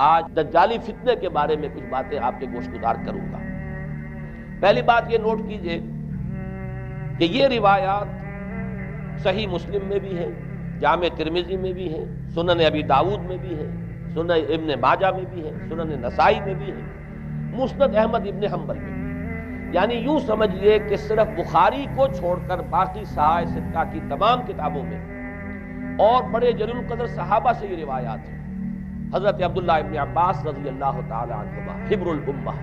آج دجالی فتنے کے بارے میں کچھ باتیں آپ کے گوش گزار کروں گا۔ پہلی بات یہ نوٹ کیجئے کہ یہ روایات صحیح مسلم میں بھی ہیں، جامع ترمذی میں بھی ہیں، سنن ابی داؤد میں بھی ہیں، سنن ابن ماجہ میں بھی ہیں، سنن نسائی میں بھی ہیں، مسند احمد ابن حنبل میں بھی۔ یعنی یوں سمجھئے کہ صرف بخاری کو چھوڑ کر باقی صحاح ستہ کی تمام کتابوں میں اور بڑے جلیل القدر صحابہ سے یہ روایات ہیں۔ حضرت عبداللہ ابن عباس رضی اللہ تعالی عنہما حبر الامہ،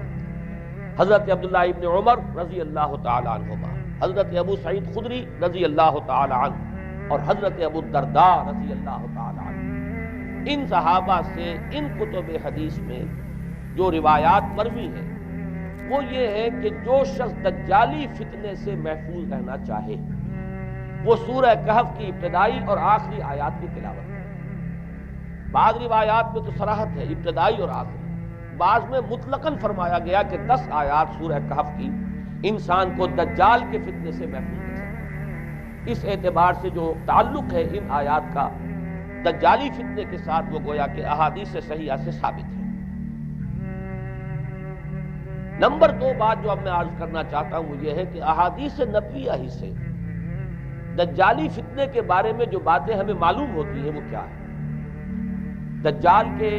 حضرت عبداللہ ابن عمر رضی اللہ تعالی عنہما، حضرت ابو سعید خدری رضی اللہ تعالی عنہ اور حضرت ابو الدرداء رضی اللہ تعالی عنہ، ان صحابہ سے ان کتب حدیث میں جو روایات مروی ہیں وہ یہ ہے کہ جو شخص دجالی فتنے سے محفوظ رہنا چاہے وہ سورہ کہف کی ابتدائی اور آخری آیات کی تلاوت کرے۔ بعض روایات میں تو صراحت ہے ابتدائی اور آخری، بعض میں مطلقاً فرمایا گیا کہ 10 آیات سورہ کہف کی انسان کو دجال کے فتنے سے محفوظ رکھ سکتے۔ اس اعتبار سے جو تعلق ہے ان آیات کا دجالی فتنے کے ساتھ وہ گویا کہ احادیث صحیحہ سے ثابت ہے۔ نمبر 2 بات جو اب میں عرض کرنا چاہتا ہوں وہ یہ ہے کہ احادیث نبویہ ہی سے دجالی فتنے کے بارے میں جو باتیں ہمیں معلوم ہوتی ہیں وہ کیا ہے، دجال کے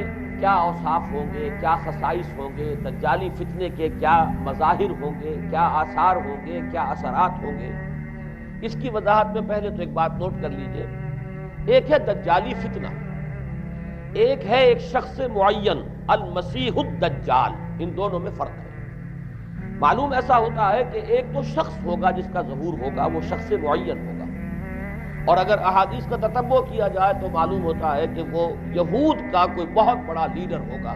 کیا اوصاف ہوں گے، کیا خصائص ہوں گے، دجالی فتنے کے کیا مظاہر ہوں گے، کیا آثار ہوں گے، کیا اثرات ہوں گے۔ اس کی وضاحت میں پہلے تو ایک بات نوٹ کر لیجئے، ایک ہے دجالی فتنہ، ایک ہے ایک شخص معین المسیح الدجال، ان دونوں میں فرق ہے۔ معلوم ایسا ہوتا ہے کہ ایک تو شخص ہوگا جس کا ظہور ہوگا، وہ شخص معین ہوگا، اور اگر احادیث کا تتبع کیا جائے تو معلوم ہوتا ہے کہ وہ یہود کا کوئی بہت بڑا لیڈر ہوگا،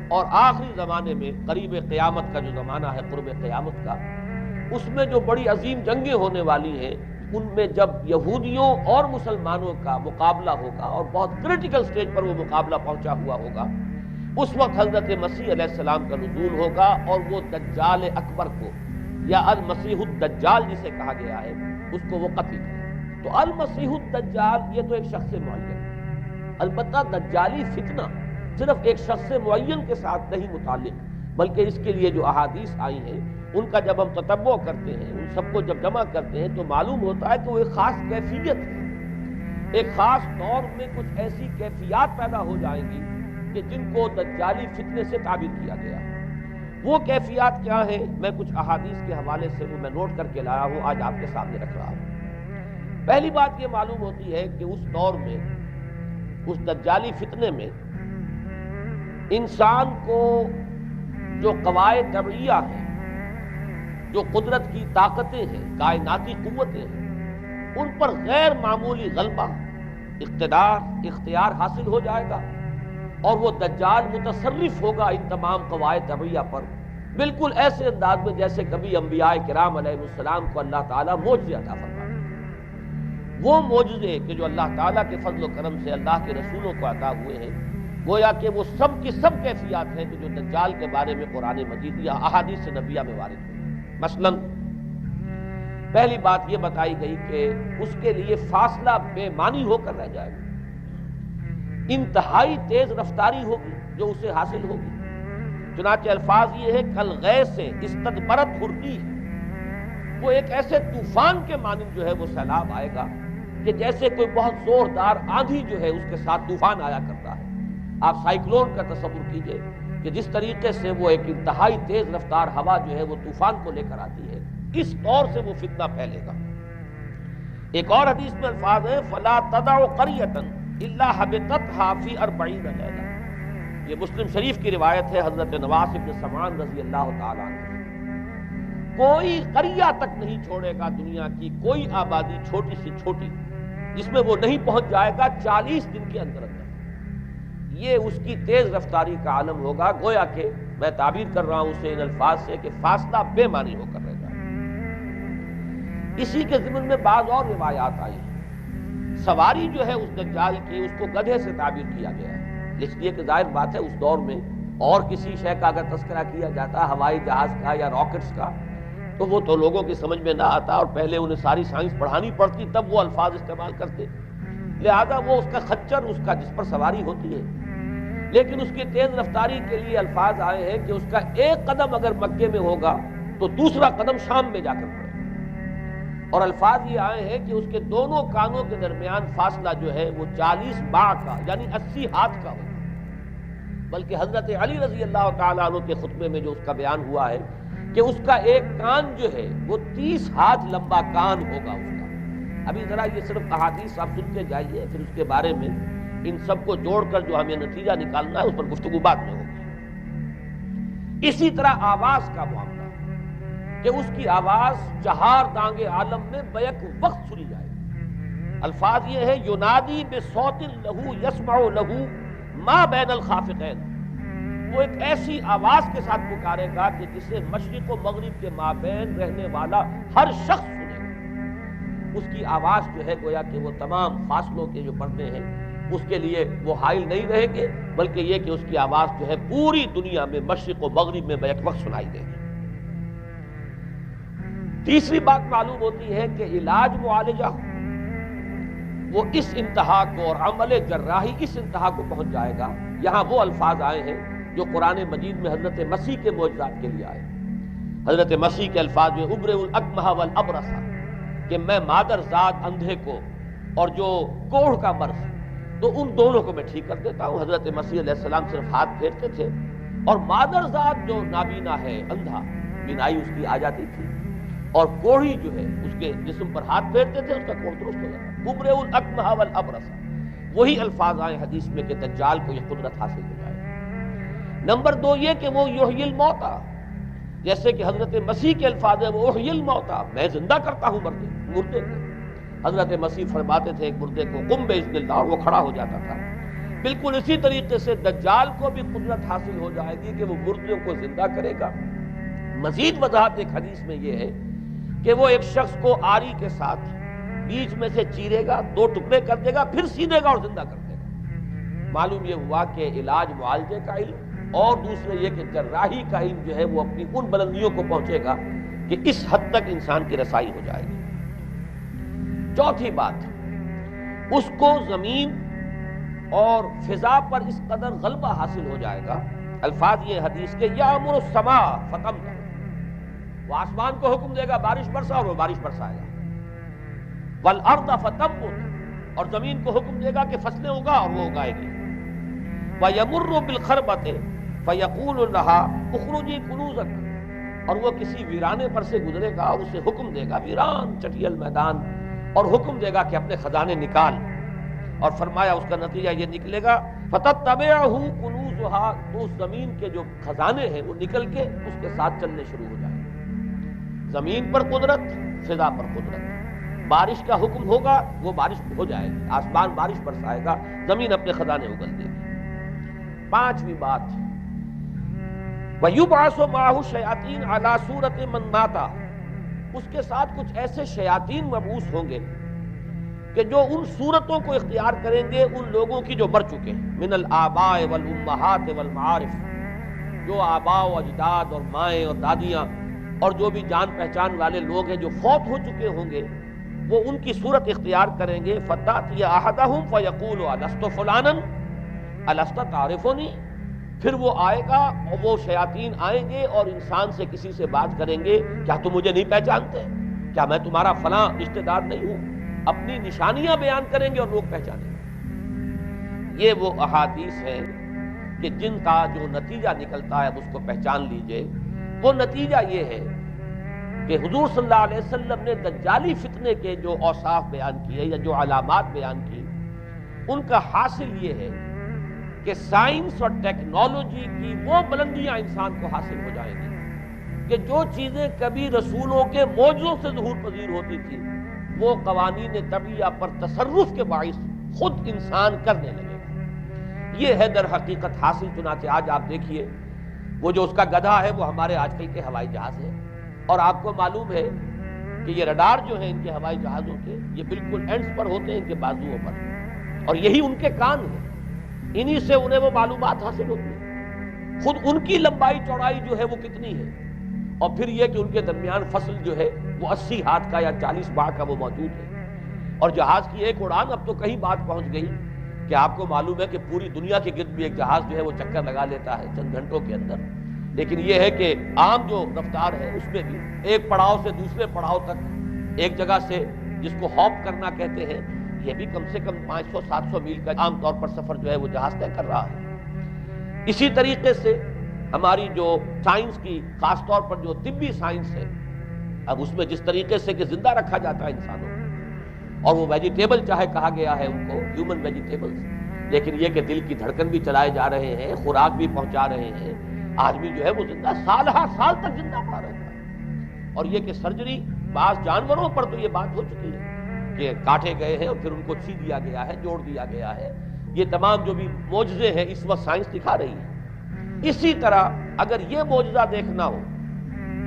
اور آخری زمانے میں قریب قیامت کا جو زمانہ ہے، قرب قیامت کا، اس میں جو بڑی عظیم جنگیں ہونے والی ہیں ان میں جب یہودیوں اور مسلمانوں کا مقابلہ ہوگا اور بہت کریٹیکل سٹیج پر وہ مقابلہ پہنچا ہوا ہوگا، اس وقت حضرت مسیح علیہ السلام کا نزول ہوگا اور وہ دجال اکبر کو یا المسیح الدجال جسے کہا گیا ہے اس کو وہ قتل کرے۔ تو المسیح الدجال یہ تو ایک شخص معین ہے، البتہ دجالی فتنہ صرف ایک شخص معین کے ساتھ نہیں متعلق، بلکہ اس کے لیے جو احادیث آئی ہیں ان کا جب ہم تتبع کرتے ہیں، ان سب کو جب جمع کرتے ہیں تو معلوم ہوتا ہے کہ وہ ایک خاص کیفیت ہے، ایک خاص دور میں کچھ ایسی کیفیات پیدا ہو جائیں گی کہ جن کو دجالی فتنے سے تعبیر کیا گیا ہے۔ وہ کیفیات کیا ہیں، میں کچھ احادیث کے حوالے سے وہ میں نوٹ کر کے لایا ہوں، آج آپ کے سامنے رکھ رہا ہوں۔ پہلی بات یہ معلوم ہوتی ہے کہ اس دور میں، اس دجالی فتنے میں انسان کو جو قواعد طبعیہ ہیں، جو قدرت کی طاقتیں ہیں، کائناتی قوتیں ہیں، ان پر غیر معمولی غلبہ، اختیار حاصل ہو جائے گا، اور وہ دجال متصرف ہوگا ان تمام قواعد طبعیہ پر، بالکل ایسے انداز میں جیسے کبھی انبیاء کرام علیہ السلام کو اللہ تعالیٰ معجزے عطا فرمائے۔ وہ معجزے کہ جو اللہ تعالیٰ کے فضل و کرم سے اللہ کے رسولوں کو عطا ہوئے ہیں، گویا کہ وہ سب کی سب کیفیات ہیں کہ جو دجال کے بارے میں قرآن مجید یا احادیث نبویہ میں وارد ہوئی۔ مثلا پہلی بات یہ بتائی گئی کہ اس کے لیے فاصلہ بے معنی ہو کر رہ جائے گا، انتہائی تیز رفتاری ہوگی جو اسے حاصل ہوگی۔ چنانچہ الفاظ یہ ہے کالغیث استدبرت الريح، وہ ایک ایسے طوفان کے مانند جو ہے وہ سیلاب آئے گا کہ جیسے کوئی بہت زوردار آندھی جو ہے اس کے ساتھ طوفان آیا کرتا ہے۔ آپ سائیکلون کا تصور کیجئے کہ جس طریقے سے وہ ایک انتہائی تیز رفتار ہوا جو ہے وہ طوفان کو لے کر آتی ہے، اس طور سے وہ فتنہ پھیلے گا۔ ایک اور حدیث میں الفاظ ہے فَلَا تَدَعُ قَرْيَةً إِلَّا حَبِطَتْهَا فِي 40 لَيْلَةً، یہ مسلم شریف کی روایت ہے حضرت نواس بن سمعان رضی اللہ تعالیٰ عنہ۔ کوئی قریہ تک نہیں چھوڑے گا دنیا کی کوئی آبادی چھوٹی سی چھوٹی جس میں وہ نہیں پہنچ جائے گا 40 دن کے اندر اندر۔ یہ اس کی تیز رفتاری کا عالم ہوگا، گویا کہ میں تعبیر کر رہا ہوں اسے ان الفاظ سے کہ فاصلہ بے معنی ہو کر رہ جائے۔ اسی کے ضمن میں بعض اور روایات آئی ہیں۔ سواری جو ہے اس دجال کی اس کو گدھے سے تعبیر کیا گیا ہے، اس لیے کہ ظاہر بات ہے اس دور میں اور کسی شے کا اگر تذکرہ کیا جاتا ہوائی جہاز کا یا راکٹس کا تو وہ تو لوگوں کی سمجھ میں نہ آتا، اور پہلے انہیں ساری سائنس پڑھانی پڑتی تب وہ الفاظ استعمال کرتے، لہذا وہ اس کا خچر، اس کا جس پر سواری ہوتی ہے۔ لیکن اس کی تیز رفتاری کے لیے الفاظ آئے ہیں کہ اس کا ایک قدم اگر مکے میں ہوگا تو دوسرا قدم شام میں جا کر پڑے، اور الفاظ یہ آئے ہیں کہ اس کے دونوں کانوں کے درمیان فاصلہ جو ہے وہ 40 باع کا یعنی 80 ہاتھ کا ہوگا۔ بلکہ حضرت علی رضی اللہ تعالیٰ عنہ کے خطبے میں جو اس کا بیان ہوا ہے کہ اس کا ایک کان جو ہے وہ 30 ہاتھ لمبا کان ہوگا اس کا۔ ابھی ذرا یہ صرف احادیث آپ سنتے جائیے، پھر اس کے بارے میں ان سب کو جوڑ کر جو ہمیں نتیجہ نکالنا ہے اس پر گفتگو بعد میں ہوگی۔ اسی طرح آواز کا معاملہ کہ اس کی آواز چہار دانگ عالم میں بیک وقت سنی جائے گی۔ الفاظ یہ ہے ینادی بصوت لہو یسمع لہو ما بین الخافقین، وہ ایک ایسی آواز کے ساتھ پکارے گا کہ جسے مشرق و مغرب کے مابین رہنے والا ہر شخص سنے گا۔ اس کی آواز جو ہے گویا کہ وہ تمام فاصلوں کے جو پردے ہیں اس کے لیے وہ حائل نہیں رہیں گے، بلکہ یہ کہ اس کی آواز جو ہے پوری دنیا میں مشرق و مغرب میں بیک وقت سنائی دے گی۔ تیسری بات معلوم ہوتی ہے کہ علاج معالجہ وہ اس انتہا کو اور عمل جراحی اس انتہا کو پہنچ جائے گا۔ یہاں وہ الفاظ آئے ہیں جو قرآن مجید میں حضرت مسیح کے معجزات کے لیے آئے۔ حضرت مسیح کے الفاظ میں ابرئ الاکمہ والابرص، کہ میں مادر ذات اندھے کو اور جو کوڑھ کا مرض تو ان دونوں کو میں ٹھیک کر دیتا ہوں۔ حضرت مسیح علیہ السلام صرف ہاتھ پھیرتے تھے اور مادر ذات جو نابینا ہے، اندھا، بینائی اس کی آ جاتی تھی، اور کوڑھی جو ہے اس کے جسم پر ہاتھ پھیرتے تھے، اس کا کوڑھ درست ہو جاتا۔ ابرئ الاکمہ والابرص، وہی الفاظ آئے حدیث میں کہ دجال کو یہ قدرت حاصل ہو جائے۔ نمبر 2 یہ کہ وہ یحیی الموتى، جیسے کہ حضرت مسیح کے الفاظ ہیں وہ احیی الموتى، میں زندہ کرتا ہوں مردے کو۔ حضرت مسیح فرماتے تھے ایک مردے کو قم باذن اللہ، اور وہ کھڑا ہو جاتا تھا۔ بالکل اسی طریقے سے دجال کو بھی قدرت حاصل ہو جائے گی کہ وہ مردوں کو زندہ کرے گا۔ مزید وضاحت ایک حدیث میں یہ ہے کہ وہ ایک شخص کو آری کے ساتھ بیچ میں سے چیرے گا، 2 ٹکڑے کر دے گا، پھر سینے گا اور زندہ کر دے گا۔ معلوم یہ ہوا کہ علاج معالجے کا علم اور دوسرے یہ کہ جراحی کا علم جو ہے وہ اپنی ان بلندیوں کو پہنچے گا کہ اس حد تک انسان کی رسائی ہو جائے گی۔ چوتھی بات، اس کو زمین اور فضا پر اس قدر غلبہ حاصل ہو جائے گا۔ الفاظ یہ حدیث کے یامر السماء فتمطر، وہ آسمان کو حکم دے گا بارش برسا اور وہ بارش برسائے گا۔ والارض فتنبت، اور زمین کو حکم دے گا کہ فصلیں اگا اور وہ اگائے گی۔ ویمر بالخربۃ فیقول لها اخرجی کنوزک، اور وہ کسی ویرانے پر سے گزرے گا اور اسے حکم دے گا، ویران چٹیل میدان، اور حکم دے گا کہ اپنے خزانے نکال، اور فرمایا اس کا نتیجہ یہ نکلے گا فتتبعہ کنوزها، تو اس زمین کے جو خزانے ہیں وہ نکل کے اس کے ساتھ چلنے شروع ہو جائیں گے۔ زمین پر قدرت، فضا پر قدرت، بارش کا حکم ہوگا وہ بارش ہو جائے گی، آسمان بارش برسائے گا، زمین اپنے خزانے اگل دے گی۔ 5ویں بات، وَيُبْعَثُ مَعَهُ الشَّيَاطِينُ عَلَى صُورَةِ مَن مَاتَ، اس کے ساتھ کچھ ایسے شیاطین مبعوث ہوں گے کہ جو ان صورتوں کو اختیار کریں گے ان لوگوں کی جو مر چکے ہیں، من الآباء والأمہات والمعارف، جو آباء و اجداد اور مائیں اور دادیاں اور جو بھی جان پہچان والے لوگ ہیں جو فوت ہو چکے ہوں گے، وہ ان کی صورت اختیار کریں گے۔ فَتَأْتِيَ أَحَدَهُمْ فَيَقُولُ أَلَسْتُ فُلَانًا أَلَسْتَ تَعْرِفُنِي، پھر وہ آئے گا اور وہ شیاطین آئیں گے اور انسان سے کسی سے بات کریں گے، کیا تم مجھے نہیں پہچانتے؟ کیا میں تمہارا فلاں رشتہ دار نہیں ہوں؟ اپنی نشانیاں بیان کریں گے اور لوگ پہچانیں گے۔ یہ وہ احادیث ہیں کہ جن کا جو نتیجہ نکلتا ہے اس کو پہچان لیجئے۔ وہ نتیجہ یہ ہے کہ حضور صلی اللہ علیہ وسلم نے دجالی فتنے کے جو اوصاف بیان کیے یا جو علامات بیان کی، ان کا حاصل یہ ہے کہ سائنس اور ٹیکنالوجی کی وہ بلندیاں انسان کو حاصل ہو جائیں گی کہ جو چیزیں کبھی رسولوں کے معجزوں سے ظہور پذیر ہوتی تھی، وہ قوانین طبیعہ پر تصرف کے باعث خود انسان کرنے لگے گا۔ یہ ہے در حقیقت حاصل۔ چنانچہ آج آپ دیکھیے وہ جو اس کا گدھا ہے وہ ہمارے آج کل کے ہوائی جہاز ہے، اور آپ کو معلوم ہے کہ یہ رڈار جو ہیں ان کے ہوائی جہازوں کے، یہ بالکل اینڈز پر ہوتے ہیں ان کے بازوؤں پر، اور یہی ان کے کان ہیں، انہی سے انہیں وہ معلومات حاصل ہوتی ہیں۔ خود ان کی لمبائی چوڑائی جو ہے وہ کتنی ہے، اور پھر یہ کہ ان کے درمیان فصل جو ہے وہ 80 ہاتھ کا یا 40 باع کا وہ موجود ہے، اور جہاز کی ایک اڑان اب تو کہیں بات پہنچ گئی کہ آپ کو معلوم ہے کہ پوری دنیا کے گرد بھی ایک جہاز جو ہے وہ چکر لگا لیتا ہے چند گھنٹوں کے اندر، لیکن یہ ہے کہ عام جو رفتار ہے اس میں بھی ایک پڑاؤ سے دوسرے پڑاؤ تک، ایک جگہ سے جس کو ہاپ کرنا کہتے ہیں، یہ بھی کم سے کم 500-700 میل کا عام طور پر سفر جو ہے وہ جہاز طے کر رہا ہے۔ اسی طریقے سے ہماری جو سائنس کی، خاص طور پر جو طبی سائنس ہے، اب اس میں جس طریقے سے کہ زندہ رکھا جاتا ہے انسانوں کو، اور وہ ویجیٹیبل چاہے کہا گیا ہے ان کو ہیومن ویجیٹیبلز، لیکن یہ کہ دل کی دھڑکن بھی چلائے جا رہے ہیں، خوراک بھی پہنچا رہے ہیں، آدمی جو ہے وہ زندہ سال ہر سال تک زندہ پڑا رہتا ہے۔ اور یہ کہ سرجری بعض جانوروں پر تو یہ بات ہو چکی ہے کہ کاٹے گئے ہیں اور پھر ان کو سی دیا گیا ہے، جوڑ دیا گیا ہے، یہ تمام جو بھی معجزے ہیں اس وقت سائنس دکھا رہی ہے۔ اسی طرح اگر یہ معجزہ دیکھنا ہو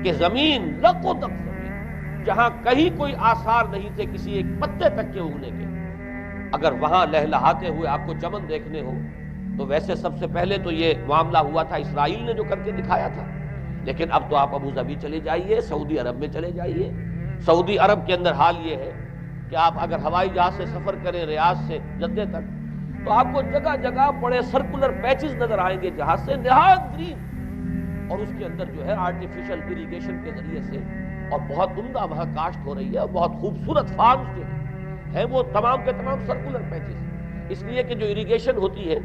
کہ زمین لق و دق زمین، جہاں کہیں کوئی آثار نہیں تھے کسی ایک پتے تک کے اگنے کے، اگر وہاں لہلہاتے ہوئے آپ کو چمن دیکھنے ہو، تو ویسے سب سے پہلے تو یہ معاملہ ہوا تھا اسرائیل نے جو کر کے دکھایا تھا، لیکن اب تو آپ ابو ظبی چلے جائیے، سعودی عرب میں چلے جائیے۔ سعودی عرب کے اندر حال یہ ہے کہ آپ اگر ہوائی جہاز سے سفر کریں ریاض سے جدہ تک، تو آپ کو جگہ جگہ بڑے سرکولر پیچز نظر آئیں گے جہاز سے، نہایت گرین، اور اس کے اندر جو ہے آرٹیفیشل اریگیشن کے ذریعے سے، اور بہت عمدہ وہاں کاشت ہو رہی ہے، اور بہت خوبصورت فارمز جو ہیں وہ تمام کے تمام سرکولر پیچز، اس لیے کہ جو اریگیشن ہوتی ہے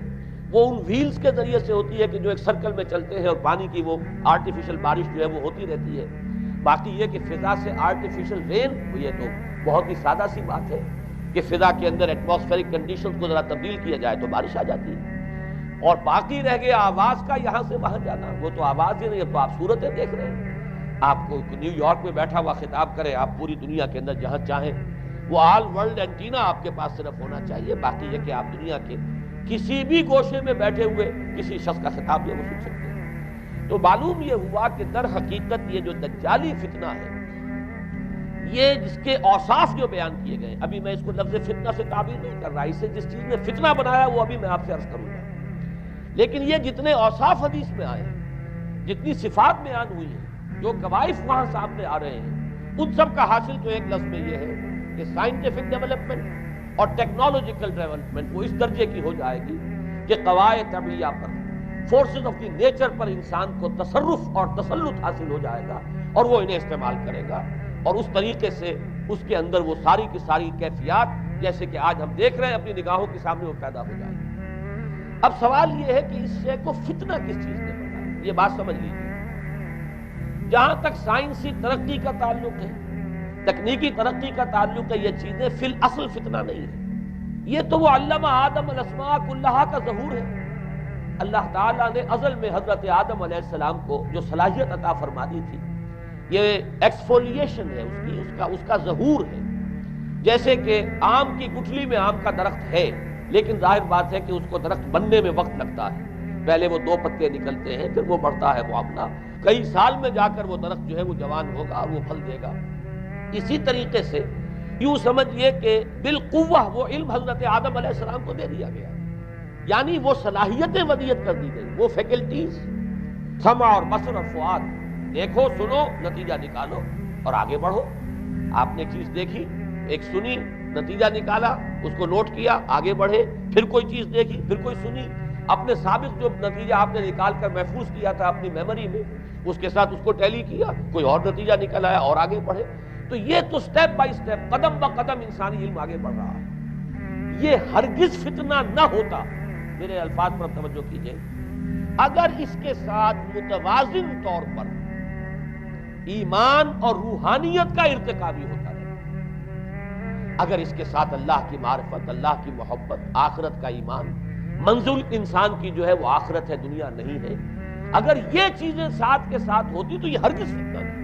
وہ ان ویلز کے ذریعے سے ہوتی ہے کہ جو ایک سرکل میں چلتے ہیں، اور پانی کی وہ آرٹیفیشل بارش جو ہے وہ ہوتی رہتی ہے۔ باقی یہ کہ فضا سے آرٹیفیشل رین، یہ تو بہت ہی سادہ سی بات ہے کہ فضا کے اندر ایٹماسفیرک کنڈیشنز کو ذرا تبدیل کیا جائے تو بارش آ جاتی ہے۔ اور باقی رہ گیا آواز کا یہاں سے وہاں جانا، وہ تو آواز ہی نہیں، اب تو آپ صورتیں دیکھ رہے ہیں۔ آپ کو نیو یارک میں بیٹھا ہوا خطاب کرے، آپ پوری دنیا کے اندر جہاں چاہیں، وہ آل ورلڈ اینٹینا آپ کے پاس صرف ہونا چاہیے، باقی یہ کہ آپ دنیا کے کسی بھی گوشے میں بیٹھے ہوئے کسی شخص کا خطاب یہ وہ سن سکتے ہیں۔ تو معلوم یہ ہوا کہ در حقیقت یہ جو دجالی فتنہ ہے، یہ جس کے اوصاف جو بیان کیے گئے، ابھی میں اس کو لفظ فتنہ سے تعبیر نہیں کر رہا، اسے جس چیز نے فتنہ بنایا وہ ابھی میں آپ سے عرض کروں گا، لیکن یہ جتنے اوصاف حدیث میں آئے ہیں، جتنی صفات بیان ہوئی ہیں، جو کوائف وہاں سامنے آ رہے ہیں، ان سب کا حاصل تو ایک لفظ میں یہ ہے کہ سائنٹیفک ڈیولپمنٹ اور ٹیکنالوجیکل ڈیولپمنٹ وہ اس درجے کی ہو جائے گی کہ قواعد طبیعیہ پر، فورسز آف دی نیچر پر انسان کو تصرف اور تسلط حاصل ہو جائے گا، اور وہ انہیں استعمال کرے گا، اور اس طریقے سے اس کے اندر وہ ساری کی ساری کیفیات جیسے کہ آج ہم دیکھ رہے ہیں اپنی نگاہوں کے سامنے وہ پیدا ہو جائے گی۔ اب سوال یہ ہے کہ اس شے کو فتنہ کس چیز نے بنایا، یہ بات سمجھ لیجیے۔ جہاں تک سائنسی ترقی کا تعلق ہے، تکنیکی ترقی کا تعلق ہے، یہ چیزیں فی الاصل فتنہ نہیں ہے، یہ تو وہ علم آدم الاسماء کلہا کا ظہور ہے۔ اللہ تعالیٰ نے ازل میں حضرت آدم علیہ السلام کو جو صلاحیت عطا فرما دی تھی، یہ ایکسفولیشن ہے اس کا ظہور ہے۔ جیسے کہ آم کی گٹھلی میں آم کا درخت ہے، لیکن ظاہر بات ہے کہ اس کو درخت بننے میں وقت لگتا ہے، پہلے وہ 2 پتے نکلتے ہیں، پھر وہ بڑھتا ہے معاملہ، کئی سال میں جا کر وہ درخت جو ہے وہ جوان ہوگا اور وہ پھل دے گا۔ اسی طریقے سے یوں سمجھئے کہ بالقوہ وہ علم حضرت آدم علیہ السلام کو دے دیا گیا، یعنی وہ صلاحیتیں ودیت کر دی گئی، وہ فیکلٹیز، سمع اور بصر اور فؤاد، دیکھو سنو نتیجہ نکالو اور آگے بڑھو۔ آپ نے چیز دیکھی، ایک سنی، نتیجہ نکالا، اس کو نوٹ کیا، آگے بڑھے، پھر کوئی چیز دیکھی، پھر کوئی سنی، اپنے سابق جو نتیجہ آپ نے نکال کر محفوظ کیا تھا اپنی میموری میں، اس کے ساتھ اس کو ٹیلی کیا، کوئی اور نتیجہ نکل آیا اور آگے بڑھے۔ تو یہ تو سٹیپ بائی سٹیپ، قدم با قدم انسانی علم آگے بڑھ رہا ہے۔ یہ ہرگز فتنہ نہ ہوتا، میرے الفاظ پر توجہ کیجئے، اگر اس کے ساتھ متوازن طور پر ایمان اور روحانیت کا ارتقا بھی ہوتا رہے، اگر اس کے ساتھ اللہ کی معرفت، اللہ کی محبت، آخرت کا ایمان، منزل انسان کی جو ہے وہ آخرت ہے، دنیا نہیں ہے، اگر یہ چیزیں ساتھ کے ساتھ ہوتی تو یہ ہرگز فتنہ نہیں۔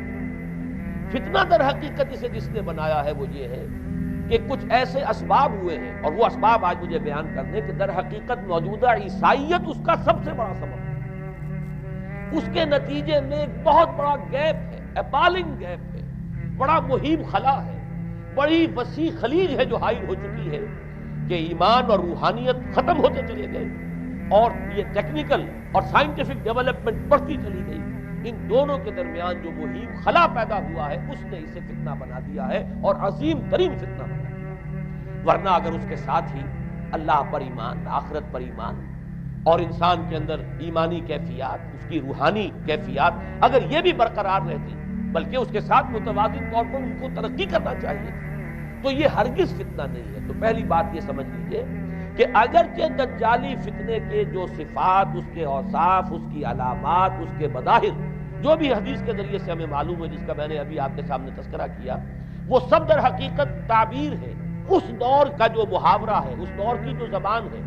فتنہ در حقیقت اسے جس نے بنایا ہے وہ یہ ہے کہ کچھ ایسے اسباب ہوئے ہیں، اور وہ اسباب آج مجھے بیان کرنے کہ در حقیقت موجودہ عیسائیت اس کا سب سے بڑا سبب ہے۔ اس کے نتیجے میں ایک بہت بڑا گیپ ہے، اپالنگ گیپ ہے، بڑا مہیب خلا ہے، بڑی وسیع خلیج ہے جو حائل ہو چکی ہے کہ ایمان اور روحانیت ختم ہوتے چلے گئے، اور یہ ٹیکنیکل اور سائنٹیفک ڈیولپمنٹ بڑھتی چلی گئی۔ ان دونوں کے درمیان جو مہیب خلا پیدا ہوا ہے اس نے اسے فتنہ بنا دیا ہے، اور عظیم ترین فتنہ بنا دیا ہے۔ ورنہ اگر اس کے ساتھ ہی اللہ پر ایمان، آخرت پر ایمان، اور انسان کے اندر ایمانی کیفیات، اس کی روحانی کیفیات اگر یہ بھی برقرار رہتی، بلکہ اس کے ساتھ متوازن طور پر ان کو ترقی کرنا چاہیے، تو یہ ہرگز فتنہ نہیں ہے۔ تو پہلی بات یہ سمجھ لیجئے کہ اگرچہ دجالی فتنے کے جو صفات، اس کے اوصاف، اس کی علامات، اس کے مظاہر جو بھی حدیث کے ذریعے سے ہمیں معلوم ہے، جس کا میں نے ابھی آپ کے سامنے تذکرہ کیا، وہ سب در حقیقت تعبیر ہے اس دور کا جو محاورہ ہے، اس دور کی جو زبان ہے،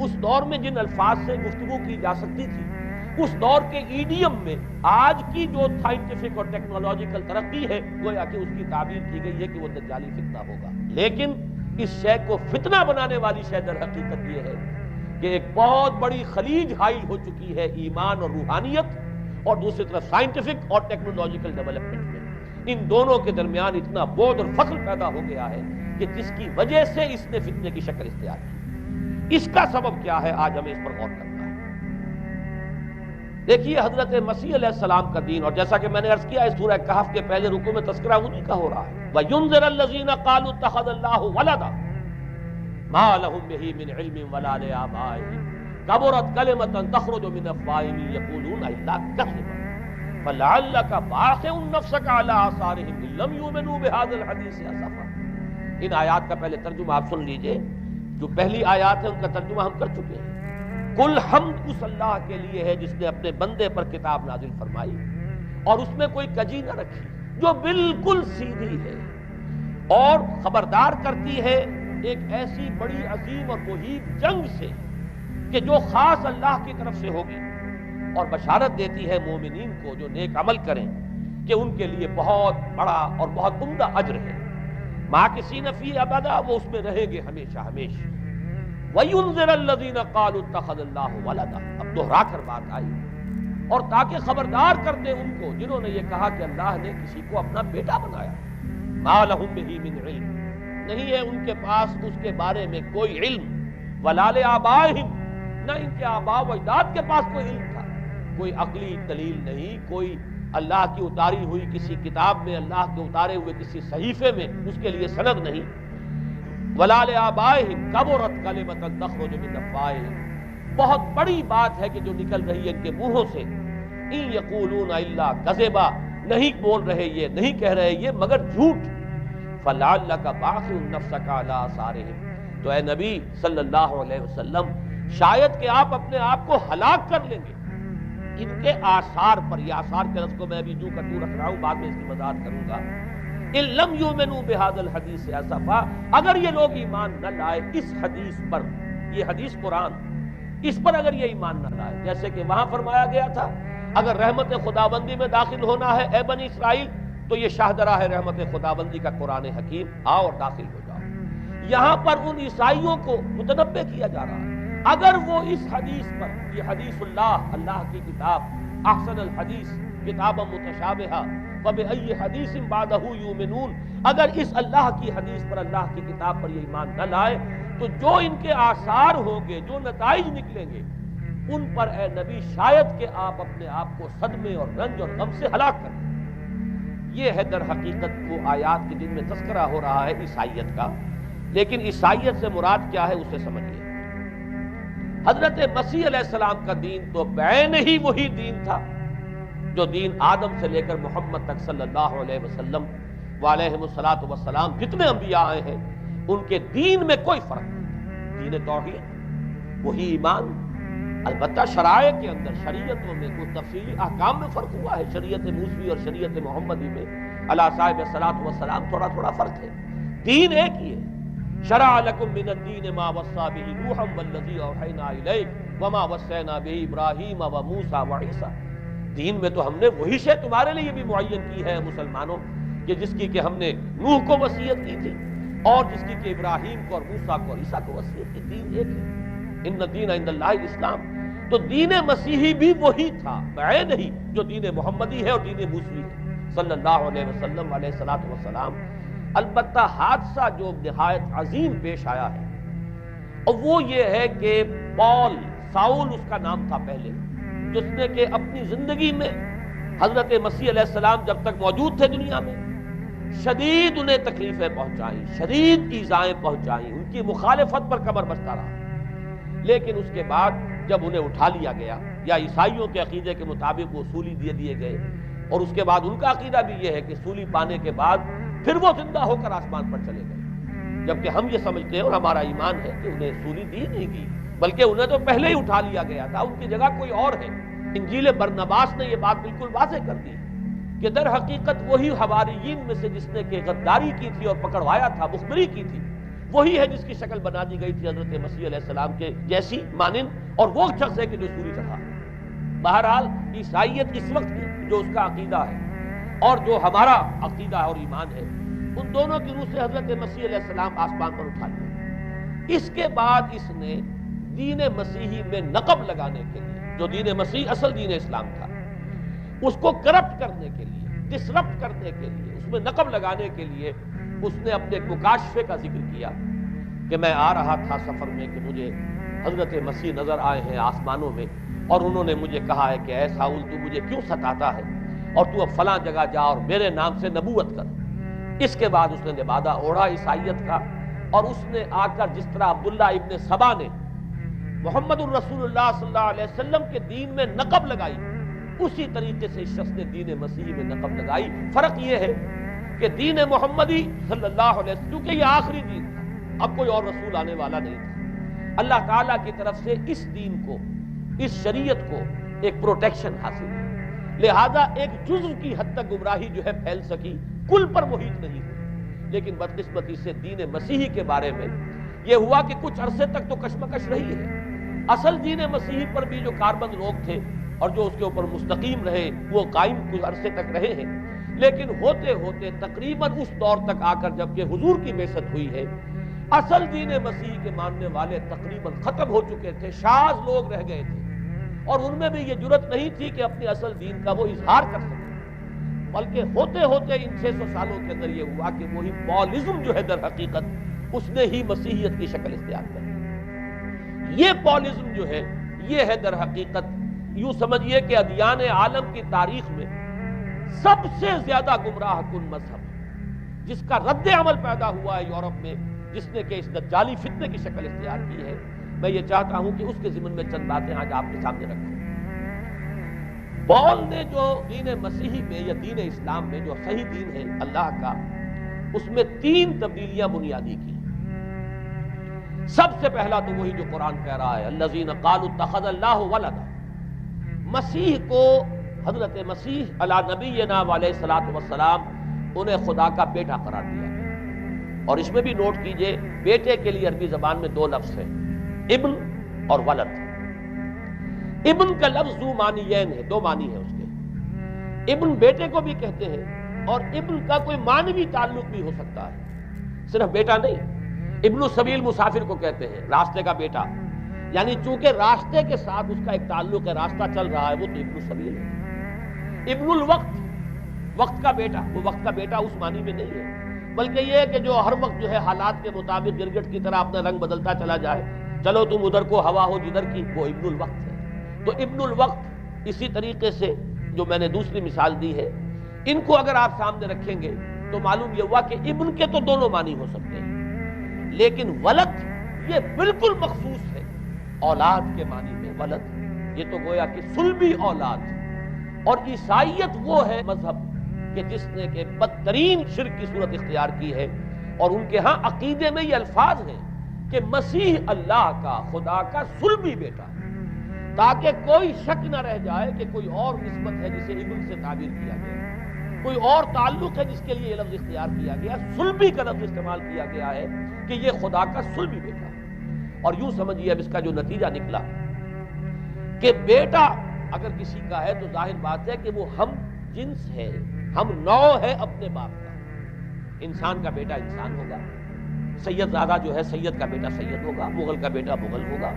اس دور میں جن الفاظ سے گفتگو کی جا سکتی تھی، اس دور کے ایڈیم میں آج کی جو سائنٹیفک اور ٹیکنالوجیکل ترقی ہے، گویا کہ اس کی تعبیر کی گئی ہے کہ وہ دجالی فتنہ ہوگا۔ لیکن اس شے کو فتنہ بنانے والی شے در حقیقت یہ ہے کہ ایک بہت بڑی خلیج حائل ہو چکی ہے ایمان اور روحانیت، اور دوسری طرف سائنٹیفک اور ٹیکنالوجیکل ڈیولپمنٹ میں ان دونوں کے درمیان اتنا بعد اور فصل پیدا ہو گیا ہے کہ جس کی وجہ سے اس نے فتنے کی شکل اختیار کی۔ اس کا سبب کیا ہے، آج ہمیں اس پر غور کرنا ہے۔ دیکھیے حضرت مسیح علیہ السلام کا دین، اور جیسا کہ میں نے عرض کیا اس سورہ کہف کے پہلے رکوع میں تذکرہ انہی کا ہو رہا ہے، وَيُنذِرَ الَّذِينَ قَالُوا اتَّخَذَ اللَّهُ وَلَدًا مَا لَهُم بِهِ مِنْ عِلْمٍ وَلَا لِآبَائِهِمْ كَبُرَتْ كَلِمَةً تَخْرُجُ مِنْ أَفْوَاهِهِمْ يَقُولُونَ إِلَّا كَذِبًا فَلَعَلَّكَ بَاخِعٌ نَفْسَكَ عَلَىٰ آثَارِهِمْ إِن لَّمْ يُؤْمِنُوا بِهَٰذَا الْحَدِيثِ أَسَفًا۔ ان آیات کا پہلے ترجمہ آپ سن لیجئے، جو پہلی آیات ہے ان کا ترجمہ ہم کر چکے ہیں۔ کل حمد اس اللہ کے لیے ہے جس نے اپنے بندے پر کتاب نازل فرمائی اور اس میں کوئی کجی نہ رکھی، جو بالکل سیدھی ہے اور خبردار کرتی ہے ایک ایسی بڑی عظیم اور مہیب جنگ سے کہ جو خاص اللہ کی طرف سے ہوگی، اور بشارت دیتی ہے مومنین کو جو نیک عمل کریں کہ ان کے لیے بہت بڑا اور بہت عمدہ اجر ہے، ماکثین فیہ ابدا، وہ اس میں رہیں گے ہمیشہ ہمیشہ۔ وَيُنذِرَ الَّذِينَ قَالُوا اتَّخَذَ اللَّهُ وَلَدًا، اب دوہرا کر بات آئی، اور تاکہ خبردار کر دے ان کو جنہوں نے یہ کہا کہ اللہ نے کسی کو اپنا بیٹا بنایا۔ مَا لَهُم بِهِ مِنْ عِلْمٍ، نہیں ہے ان کے پاس اس کے بارے میں کوئی علم، وَلَا لِآبَائِهِمْ، نہ ان کے آباء و اجداد کے پاس کوئی علم تھا، کوئی عقلی دلیل نہیں، کوئی اللہ کی اتاری ہوئی کسی کتاب میں، اللہ کے اتارے ہوئے کسی صحیفے میں اس کے لیے سند نہیں۔ وَلَا لِآبَائِهِمْ كَبُرَتْ كَلِمَةً تَخْرُجُ مِنْ أَفْوَاهِهِمْ، بہت بڑی بات ہے کہ جو نکل رہی ہے ان کے منہوں سے، إِن يَقُولُونَ إِلَّا كَذِبًا، نہیں بول رہے یہ، نہیں کہہ رہے یہ مگر جھوٹ۔ فَلَعَلَّكَ بَاخِعٌ نَفْسَكَ عَلَىٰ آثَارِهِمْ، تو اے نبی صلی اللہ علیہ وسلم شاید کہ آپ اپنے آپ کو ہلاک کر لیں گے ان کے آثار پر۔ یہ آثار کے لفظ کو میں ابھی جو کا تو رکھ رہا ہوں، بعد میں اس کی وضاحت کروں گا۔ ان لم یؤمنوا بهذا الحدیث اسفا، اگر یہ لوگ ایمان نہ لائے اس حدیث پر، یہ حدیث قرآن، اس پر اگر یہ ایمان نہ لائے، جیسے کہ وہاں فرمایا گیا تھا اگر رحمت خداوندی میں داخل ہونا ہے اے بنی اسرائیل تو یہ شاہدرہ ہے رحمت خداوندی کا قرآن حکیم، آؤ اور داخل ہو جاؤ۔ یہاں پر ان عیسائیوں کو متنبہ کیا جا رہا ہے اگر وہ اس حدیث پر، یہ حدیث اللہ، اللہ کی کتاب، احسن الحدیث کتاب متشابہہ وَبِأَيِّ حَدِيثٍ بَعْدَهُ يُؤْمِنُونَ، اگر اس اللہ کی حدیث پر، اللہ کی کتاب پر یہ ایمان نہ لائے تو جو ان کے آثار ہوں گے، جو نتائج نکلیں گے، ان پر اے نبی شاید کہ آپ اپنے آپ کو صدمے اور رنج اور غم سے ہلاک کریں۔ یہ ہے در حقیقت وہ آیات کے جن میں تذکرہ ہو رہا ہے عیسائیت کا، لیکن عیسائیت سے مراد کیا ہے اسے سمجھیے۔ حضرت مسیح علیہ السلام کا دین تو بعین ہی وہی دین تھا جو دین آدم سے لے کر محمد تک صلی اللہ علیہ وسلم وعلیہ الصلاۃ والسلام جتنے انبیاء آئے ہیں ان کے دین میں کوئی فرق نہیں، دین توحید وہی ایمان، البتہ شرائع کے اندر، شریعتوں میں کچھ تفصیلی احکام میں فرق ہوا ہے، شریعت موسوی اور شریعت محمدی میں علی صاحب الصلاۃ والسلام تھوڑا تھوڑا فرق ہے، دین ایک ہی ہے۔ شرع لکم من الدین ما وصی بہ نوحا والذی اوحینا الیک وما وصینا بہ ابراہیم وموسیٰ وعیسیٰ، دین میں تو ہم نے وہی شے تمہارے لیے بھی معین کی ہے مسلمانوں، کہ جس کی کہ ہم نے نوح کو وصیت کی تھی اور جس کی کہ ابراہیم کو اور موسیٰ کو اور عیسیٰ کو وصیت کی، دین ایک ہے، ان الدین عند اللہ الاسلام۔ تو دین مسیحی بھی وہی تھا بعین ہی جو دین محمدی ہے اور دین موسوی ہے صلی اللہ علیہ وسلم علیہ الصلوۃ والسلام۔ البتہ حادثہ جو نہایت عظیم پیش آیا ہے اور وہ یہ ہے کہ ساؤل اس کا نام تھا پہلے، جس نے کہ اپنی زندگی میں حضرت مسیح علیہ السلام جب تک موجود تھے دنیا میں شدید انہیں تکلیفیں پہنچائیں، شدید ایذائیں پہنچائیں، ان کی مخالفت پر کمر بستہ رہا، لیکن اس کے بعد جب انہیں اٹھا لیا گیا، یا عیسائیوں کے عقیدے کے مطابق وہ سولی دیے گئے، اور اس کے بعد ان کا عقیدہ بھی یہ ہے کہ سولی پانے کے بعد پھر وہ زندہ ہو کر آسمان پر چلے گئے، جبکہ ہم یہ سمجھتے ہیں اور ہمارا ایمان ہے کہ انہیں سولی دی نہیں گئی، بلکہ انہیں تو پہلے ہی اٹھا لیا گیا تھا، ان کی جگہ کوئی اور ہے۔ انجیل برنباس نے یہ بات بالکل واضح کر دی کہ در حقیقت وہی حواریین میں سے جس نے کہ غداری کی تھی اور پکڑوایا تھا، مخبری کی تھی، وہی ہے جس کی شکل بنا دی گئی تھی حضرت مسیح علیہ السلام کے جیسی مانند، اور وہ شخص ہے کہ جو سولی چڑھا۔ بہرحال عیسائیت اس وقت کی جو اس کا عقیدہ ہے اور جو ہمارا عقیدہ اور ایمان ہے، ان دونوں کی روح سے حضرت مسیح علیہ السلام آسمان پر اٹھا لیا۔ اس کے بعد اس نے دین مسیحی میں نقب لگانے کے لیے، جو دین مسیح اصل دین اسلام تھا، اس کو کرپٹ کرنے کے لیے، ڈسرپٹ کرنے کے لیے، اس میں نقب لگانے کے لیے اس نے اپنے ایک مکاشفے کا ذکر کیا کہ میں آ رہا تھا سفر میں کہ مجھے حضرت مسیح نظر آئے ہیں آسمانوں میں، اور انہوں نے مجھے کہا ہے کہ اے ساؤل تو مجھے کیوں ستاتا ہے، اور تو اب فلاں جگہ جا اور میرے نام سے نبوت کر۔ اس کے بعد اس نے لبادہ اوڑھا عیسائیت کا، اور اس نے آ کر جس طرح عبداللہ ابن سبا نے محمد الرسول اللہ صلی اللہ علیہ وسلم کے دین میں نقب لگائی، اسی طریقے سے اس شخص نے دین مسیحی میں نقب لگائی۔ فرق یہ ہے کہ دین محمدی صلی اللہ علیہ وسلم، کیونکہ یہ آخری دین تھا، اب کوئی اور رسول آنے والا نہیں تھا، اللہ تعالیٰ کی طرف سے اس دین کو، اس شریعت کو ایک پروٹیکشن حاصل ہے، لہذا ایک جزو کی حد تک گمراہی جو ہے پھیل سکی، کل پر محیط نہیں ہوئی۔ لیکن بدقسمتی سے دین مسیحی کے بارے میں یہ ہوا کہ کچھ عرصے تک تو کشمکش رہی ہے، اصل دین مسیحی پر بھی جو کاربند لوگ تھے اور جو اس کے اوپر مستقیم رہے وہ قائم کچھ عرصے تک رہے ہیں، لیکن ہوتے ہوتے تقریباً اس دور تک آ کر جب کہ حضور کی بعثت ہوئی ہے، اصل دین مسیح کے ماننے والے تقریباً ختم ہو چکے تھے، شاذ لوگ رہ گئے تھے، اور ان میں بھی یہ جرت نہیں تھی کہ اپنے اصل دین کا وہ اظہار کر سکے، بلکہ ہوتے ہوتے ان 600 سالوں کے اندر یہ ہوا کہ وہی پالزم جو ہے در حقیقت اس نے ہی مسیحیت کی شکل اختیار کر لی۔ یہ پالزم جو ہے یہ ہے در حقیقت، یوں سمجھیے کہ ادیان عالم کی تاریخ میں سب سے زیادہ گمراہ کن مذہب، جس کا رد عمل پیدا ہوا ہے یورپ میں، جس نے کہ اس دجالی فتنے کی شکل اختیار کی ہے۔ میں یہ چاہتا ہوں کہ اس کے ضمن میں چند باتیں آج آپ کے سامنے رکھوں۔ پال نے جو دین مسیحی میں یا دین اسلام میں جو صحیح دین ہے اللہ کا، اس میں 3 تبدیلیاں بنیادی کی۔ سب سے پہلا تو وہی جو قرآن کہہ رہا ہے، الذین قالوا اتخذ اللہ ولدا، مسیح کو، حضرت مسیح علی نبینا علیہ الصلوۃ والسلام، انہیں خدا کا بیٹا قرار دیا گیا۔ اور اس میں بھی نوٹ کیجئے، بیٹے کے لیے عربی زبان میں 2 لفظ ہیں، ابن اور ولد۔ ابن کا لفظ ذو معنیین ہے، 2 معنی ہے اس کے۔ ابن بیٹے کو بھی کہتے ہیں، اور ابن کا کوئی معنوی تعلق بھی ہو سکتا ہے، صرف بیٹا نہیں۔ ابن السبیل مسافر کو کہتے ہیں، راستے کا بیٹا، یعنی چونکہ راستے کے ساتھ اس کا ایک تعلق ہے، راستہ چل رہا ہے، وہ تو ابن السبیل ہے۔ ابن الوقت، وقت کا بیٹا، وہ وقت کا بیٹا اس معنی میں نہیں ہے، بلکہ یہ ہے کہ جو ہر وقت جو ہے حالات کے مطابق گرگٹ کی طرح اپنا رنگ بدلتا چلا جائے، چلو تم ادھر کو ہوا ہو جدھر کی، وہ ابن الوقت ہے۔ تو ابن الوقت اسی طریقے سے جو میں نے دوسری مثال دی ہے، ان کو اگر آپ سامنے رکھیں گے تو معلوم یہ ہوا کہ ابن کے تو دونوں معنی ہو سکتے ہیں، لیکن ولد یہ بالکل مخصوص ہے، اولاد کے معنی میں ولد، یہ تو گویا کہ صلبی اولاد۔ اور عیسائیت وہ ہے مذہب کہ جس نے کہ بدترین شرک کی صورت اختیار کی ہے، اور ان کے ہاں عقیدے میں یہ الفاظ ہیں کہ مسیح اللہ کا، خدا کا صلبی بیٹا ہے، تاکہ کوئی شک نہ رہ جائے کہ کوئی اور نسبت ہے جسے ابن سے تعبیر کیا گیا، کوئی اور تعلق ہے جس کے لیے یہ لفظ اختیار کیا گیا، صلبی کا لفظ استعمال کیا گیا ہے کہ یہ خدا کا صلبی بیٹا ہے۔ اور یوں سمجھیے اب اس کا جو نتیجہ نکلا کہ بیٹا اگر کسی کا ہے تو ظاہر بات ہے کہ وہ ہم جنس ہے، ہم نوع ہے اپنے باپ کا۔ انسان کا بیٹا انسان ہوگا، سید زادہ جو ہے سید کا بیٹا سید ہوگا، مغل کا بیٹا مغل ہوگا،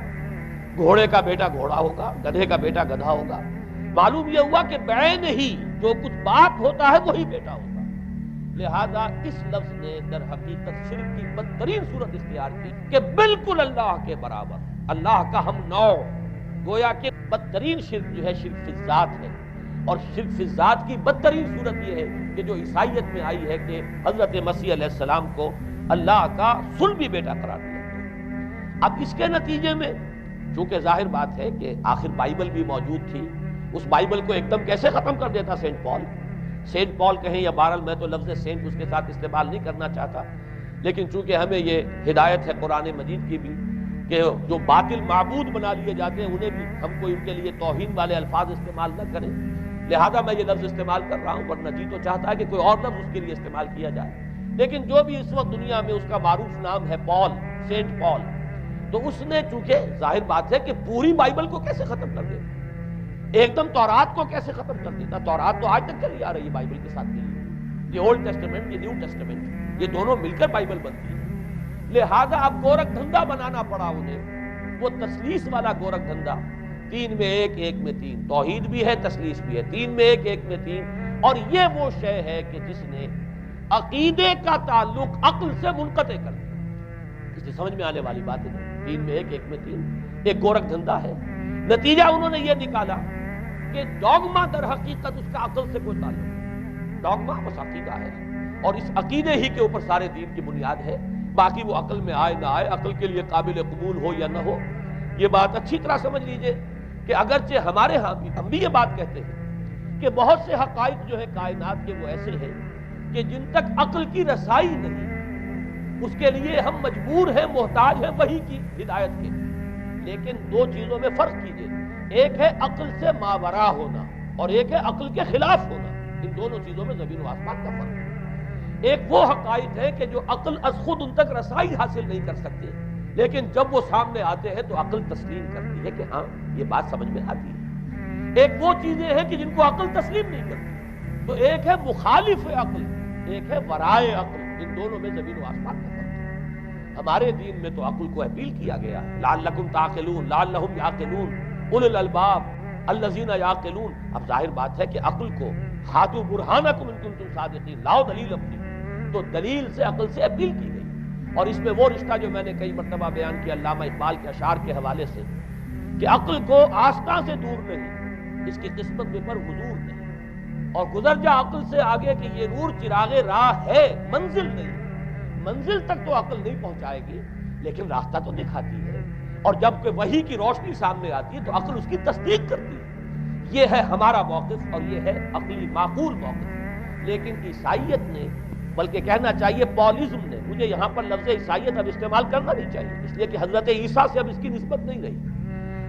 گھوڑے کا بیٹا گھوڑا ہوگا، گدھے کا بیٹا گدھا ہوگا۔ معلوم یہ ہوا کہ بعین ہی جو کچھ باپ ہوتا ہے وہی بیٹا ہوگا۔ لہذا اس لفظ نے در حقیقت شرک کی بدترین صورت اختیار کی کہ بالکل اللہ کے برابر، اللہ کا ہم نوع، گویا کہ بدترین شرک جو ہے شرک فی الذات ہے، اور شرک فی الذات کی بدترین صورت یہ ہے کہ جو عیسائیت میں آئی ہے کہ حضرت مسیح علیہ السلام کو اللہ کا صلبی بیٹا قرار دیا گیا۔ اب اس کے نتیجے میں چونکہ ظاہر بات ہے کہ آخر بائبل بھی موجود تھی، اس بائبل کو ایک دم کیسے ختم کر دیتا سینٹ پال کہیں یا بہرحال میں تو لفظ سینٹ اس کے ساتھ استعمال نہیں کرنا چاہتا، لیکن چونکہ ہمیں یہ ہدایت ہے قرآن مجید کی بھی کہ جو باطل معبود بنا لیے جاتے ہیں انہیں بھی ہم کو ان کے لیے توہین والے الفاظ استعمال نہ کریں، لہذا میں یہ لفظ استعمال کر رہا ہوں، ورنہ جی تو چاہتا ہے کہ کوئی اور لفظ اس کے لیے استعمال کیا جائے۔ لیکن جو بھی اس وقت دنیا میں اس کا معروف نام ہے سینٹ پال، تو اس نے چونکہ ظاہر بات ہے کہ پوری بائبل کو کیسے ختم کر دیتا، ایک دم تورات کو کیسے ختم کر دیتا؟ تورات تو آج تک چلی آ رہی ہے بائبل کے ساتھ ملی، یہ اولڈ ٹیسٹمنٹ یہ نیو ٹیسٹمنٹ یہ دونوں مل کر بائبل بنتی ہے، لہذا اب گورکھ دھندا بنانا پڑا انہیں، وہ تثلیث والا گورکھ دھندا، 3 میں 1 1 میں 3، توحید بھی ہے تثلیث بھی ہے، 3 میں 1 1 میں 3، اور یہ وہ شے ہے کہ جس نے عقیدے کا تعلق عقل سے منقطع کر دیا۔ اس لیے سمجھ میں آنے والی بات ہے، 3 میں 1 1 میں 3 ایک گورکھ دھندا ہے۔ نتیجہ انہوں نے یہ نکالا کہ ڈوگما در حقیقت اس کا عقل سے کوئی تعلق نہیں، ڈوگما بس عقیدہ ہے، اور اس عقیدے ہی کے اوپر سارے دین کی بنیاد ہے، باقی وہ عقل میں آئے نہ آئے، عقل کے لیے قابل قبول ہو یا نہ ہو۔ یہ بات اچھی طرح سمجھ لیجئے کہ اگرچہ ہمارے ہاں بھی ہم بھی یہ بات کہتے ہیں کہ بہت سے حقائق جو ہے کائنات کے وہ ایسے ہیں کہ جن تک عقل کی رسائی نہیں، اس کے لیے ہم مجبور ہیں، محتاج ہیں وحی کی ہدایت کے، لیکن 2 چیزوں میں فرق کیجئے، ایک ہے عقل سے ماوراء ہونا اور ایک ہے عقل کے خلاف ہونا، ان دونوں چیزوں میں زمین و آسمان کا فرق ہے۔ ایک وہ حقائق ہے کہ جو عقل از خود ان تک رسائی حاصل نہیں کر سکتے، لیکن جب وہ سامنے آتے ہیں تو عقل تسلیم کرتی ہے کہ ہاں یہ بات سمجھ میں آتی ہے۔ ایک وہ چیزیں ہیں کہ جن کو عقل تسلیم نہیں کرتی، تو ایک ہے مخالف عقل، ایک ہے ورائے عقل، ان دونوں میں زمین و آسمان کا فرق ہے۔ ہمارے دین میں تو عقل کو اپیل کیا گیا ہے، لعلکم تعقلون، لعلہم یعقلون، اولو الالباب الذین یعقلون۔ اب ظاہر بات ہے کہ عقل کو ہاتھو برہانکم ان کنتم صادقین، لاؤ دلیل اپنی، تو دلیل سے عقل سے اپیل کی گئی، اور اس میں وہ رشتہ جو میں نے کئی مرتبہ بیان کیا علامہ اقبال کے اشعار کے حوالے سے کہ عقل کو آستاں سے دور نہیں، اس کی قسمت میں پر حضور نہیں، اور گزر جا عقل سے آگے کہ یہ نور چراغ راہ ہے، منزل نہیں، منزل تک تو عقل نہیں پہنچائے گی لیکن راستہ تو دکھاتی ہے، اور جب کہ وحی کی روشنی سامنے آتی ہے تو عقل اس کی تصدیق کرتی ہے۔ یہ ہے ہمارا موقف اور یہ ہے عقلی معقول موقف۔ لیکن عیسائیت نے، بلکہ کہنا چاہیے پالزم نے، مجھے یہاں پر لفظ عیسائیت اب استعمال کرنا نہیں چاہیے اس لیے کہ حضرت عیسیٰ سے اب اس کی نسبت نہیں رہی،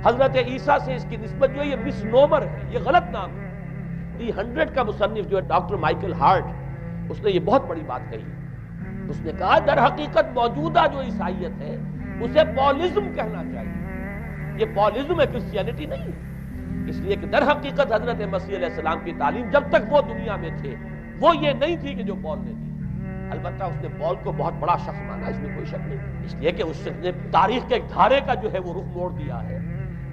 حضرت عیسیٰ سے اس کی نسبت جو ہے یہ مس نومر ہے، یہ غلط نام ہے۔ دی 100 کا مصنف جو ہے ڈاکٹر مائیکل ہارٹ، اس نے یہ بہت بڑی بات کہی، اس نے کہا در حقیقت موجودہ جو عیسائیت ہے اسے پالزم کہنا چاہیے، یہ پالزم ہے، کرسچینٹی نہیں ہے، اس لیے کہ در حقیقت حضرت مسیح علیہ السلام کی تعلیم جب تک وہ دنیا میں تھے وہ یہ نہیں تھی کہ جو پال نے دی، البتہ اس نے پال کو بہت بڑا شخص مانا، اس میں کوئی شک نہیں، اس لیے کہ اس نے تاریخ کے ایک دھارے کا جو ہے وہ رخ موڑ دیا ہے،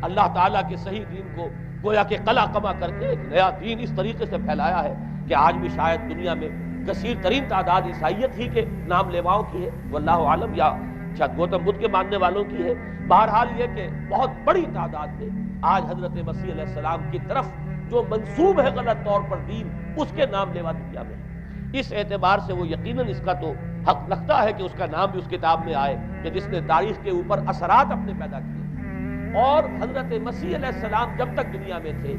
اللہ تعالیٰ کے صحیح دین کو گویا کہ قلع قمع کر کے ایک نیا دین اس طریقے سے پھیلایا ہے کہ آج بھی شاید دنیا میں کثیر ترین تعداد عیسائیت ہی کے نام لیواؤں کی ہے، واللہ عالم، یا شاید گوتم بدھ کے ماننے والوں کی ہے، بہرحال یہ کہ بہت بڑی تعداد میں آج حضرت مسیح علیہ السلام کی طرف جو منسوب ہے غلط طور پر دین، اس کے نام لیوا دنیا میں ہے۔ اس اعتبار سے وہ یقیناً اس کا تو حق لگتا ہے کہ اس کا نام بھی اس کتاب میں آئے کہ جس نے تاریخ کے اوپر اثرات اپنے پیدا کیے، اور حضرت مسیح علیہ السلام جب تک دنیا میں تھے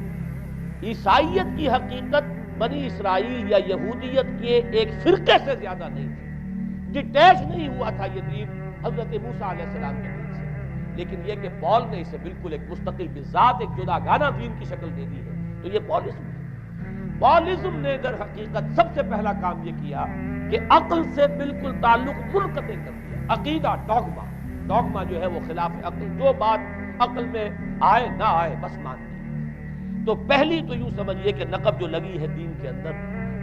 عیسائیت کی حقیقت بنی اسرائیل یا یہودیت کے ایک فرقے سے زیادہ نہیں تھی، ڈیٹیچ نہیں ہوا تھا یہ دین حضرت موسیٰ علیہ السلام کے دین سے، لیکن یہ کہ پال نے اسے بالکل ایک مستقل بذات ایک جدا گانا دین کی شکل دے دی ہے، تو یہ پالزم ہے۔ پالزم نے در حقیقت سب سے پہلا کام یہ کیا کہ عقل سے بالکل تعلق منقطع کر دیا، عقیدہ ڈوگما جو ہے وہ خلاف عقل، جو بات عقل میں آئے نہ آئے بس مان لی۔ تو پہلی تو یوں سمجھیے کہ نقب جو لگی ہے دین کے اندر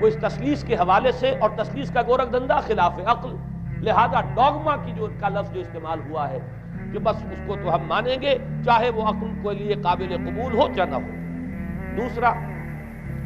وہ اس تثلیث کے حوالے سے، اور تثلیث کا گورکھ دھندا خلاف عقل، لہذا ڈوگما کی جو کا لفظ جو استعمال ہوا ہے کہ بس اس کو تو ہم مانیں گے چاہے وہ عقل کے لیے قابل قبول ہو یا نہ ہو۔ دوسرا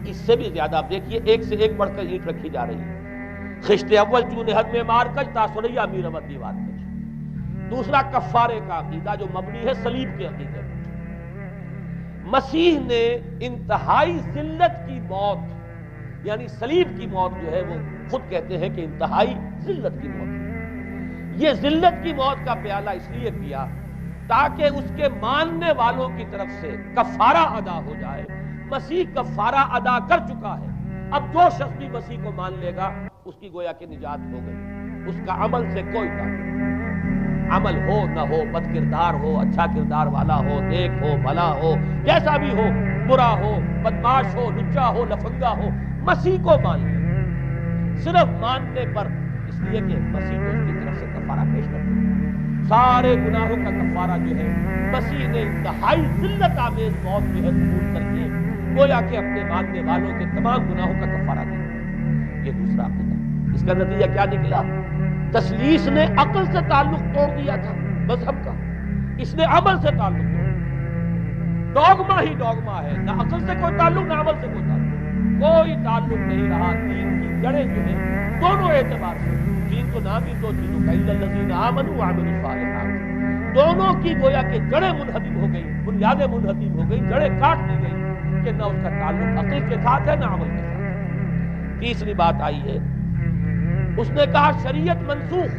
اس سے بھی زیادہ آپ دیکھیے ایک سے ایک بڑھ کر اینٹ رکھی جا رہی ہے، خشت اول چون حد میں مار کج تاثریہ امیر امد دیوار کج۔ دوسرا کفارے کا عقیدہ جو مبنی ہے صلیب کے عقیدے پر، مسیح نے انتہائی ذلت کی موت، یعنی صلیب کی موت جو ہے وہ خود کہتے ہیں کہ انتہائی ذلت کی موت. یہ ذلت کی موت کا پیالہ اس لیے پیا تاکہ اس کے ماننے والوں کی طرف سے کفارہ ادا ہو جائے. مسیح کفارہ ادا کر چکا ہے. اب جو شخص بھی مسیح کو مان لے گا اس کی گویا کہ نجات ہو گئی. اس کا عمل سے کوئی تعلق، عمل ہو نہ ہو، بد کردار ہو، اچھا کردار والا ہو، نیک ہو، بھلا ہو، جیسا بھی ہو، برا ہو، بدماش ہو، لچا ہو، لفنگا ہو، مسیح کو مان لے. صرف ماننے پر، اس لیے کہ مسیح کو اس کی طرف سے کفارہ پیش کرتے ہیں. سارے گناہوں کا کفارہ جو ہے مسیح نے انتہائی ذلت آمیز موت جو ہے قبول کر کے گویا کہ اپنے ماننے والوں کے تمام گناہوں کا کفارہ دیا. یہ دوسرا عقیدہ. اس کا نتیجہ کیا نکلا؟ تثلیث نے عقل سے تعلق توڑ دیا تھا مذہب کا، اس نے عمل سے تعلق توڑ دیا. ڈوگما ہی ڈوگما ہے، نہ عقل سے کوئی تعلق نہ عمل سے کوئی تعلق. کوئی تعلق نہیں رہا. دین کی جڑیں جو ہیں دونوں اعتبار سے، دین تو نام ہی دو چیزوں کا، الا الذین آمنوا وعملوا الصالحات، دونوں کی گویا کہ جڑیں منہدم ہو گئی، بنیادیں منہدم ہو گئی، جڑیں کاٹ دی گئی کہ نہ اس کا تعلق عقل کے ساتھ ہے نہ عمل کے ساتھ ہے. تیسری بات آئی ہے، اس نے کہا شریعت منسوخ.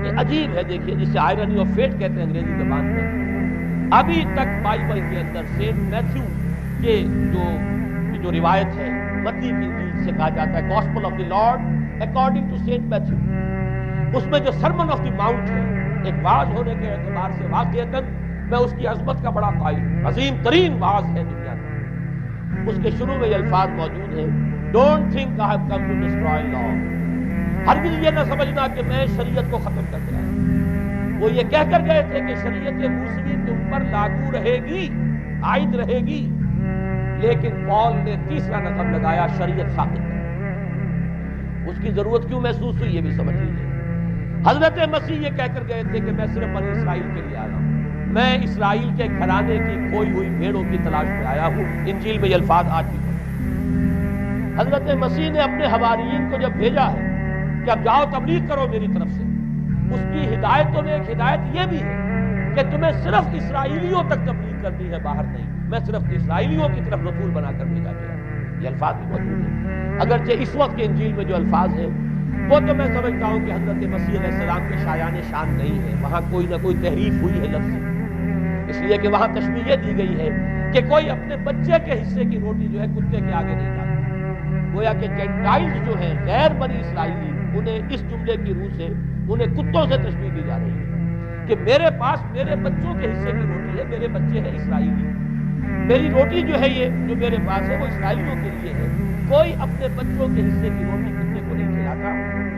یہ عجیب ہے، دیکھیے جسے آئرنی آف فیٹ کہتے ہیں انگریزی زبان میں. ابھی تک بائبل کے اندر سینٹ میتھیو کے جو روایت ہے متی کی انجیل سے کہا جاتا ہے gospel of the Lord according to Saint Matthew, اس میں جو سرمن آف دی ماؤنٹ ہے ایک واعظ ہونے کے اعتبار سے واقعتاً میں اس کی عظمت کا بڑا قائل ہوں. عظیم ترین واعظ ہے دنیا میں. اس کے شروع میں یہ الفاظ موجود ہیں، don't think I have come to destroy law. ہرگز یہ نہ سمجھنا کہ میں شریعت کو ختم کر کے آیا. وہ یہ کہہ کر گئے تھے کہ شریعت موسوی تم پر لاگو رہے گی، عائد رہے گی، لیکن پال نے تیسرا نظم لگایا شریعت ثابت کر. اس کی ضرورت کیوں محسوس ہوئی یہ بھی سمجھ لیجیے. حضرت مسیح یہ کہہ کر گئے تھے کہ میں صرف بنی اسرائیل کے لیے آیا ہوں، میں اسرائیل کے گھرانے کی کھوئی ہوئی بھیڑوں کی تلاش میں آیا ہوں. انجیل میں یہ الفاظ آج بھی پڑھیں. حضرت مسیح نے اپنے حواریین کو جب بھیجا ہے کہ اب جاؤ تبلیغ کرو میری طرف سے، اس کی ہدایتوں میں ایک ہدایت یہ بھی ہے کہ تمہیں صرف اسرائیلیوں تک تبلیغ کرنی ہے، باہر نہیں. میں صرف اسرائیلیوں کی طرف رسول بنا کر بھیجا گیا. یہ الفاظ بھی موجود ہیں. اگرچہ اس وقت کے انجیل میں جو الفاظ ہیں وہ تو میں سمجھتا ہوں کہ حضرت مسیح علیہ السلام کے شایان شان نہیں ہے، وہاں کوئی نہ کوئی تحریف ہوئی ہے لفظ، اس لیے کہ وہاں تشبیہ یہ دی گئی ہے کہ کوئی اپنے بچے کے حصے کی روٹی جو ہے کتے کے آگے نہیں ڈالتا. گویا کہ جینٹائلز جو ہیں غیر بنی اسرائیلی، انہیں اس جملے کی روح سے انہیں کتوں سے تشبیہ دی جا رہی ہے کہ میرے پاس میرے بچوں کے حصے کی روٹی ہے، میرے بچے ہیں اسرائیلی، میری روٹی جو ہے یہ جو میرے پاس ہے وہ اسرائیلیوں کے لیے ہے. کوئی اپنے بچوں کے حصے کی روٹی کتے کو نہیں کھلاتا.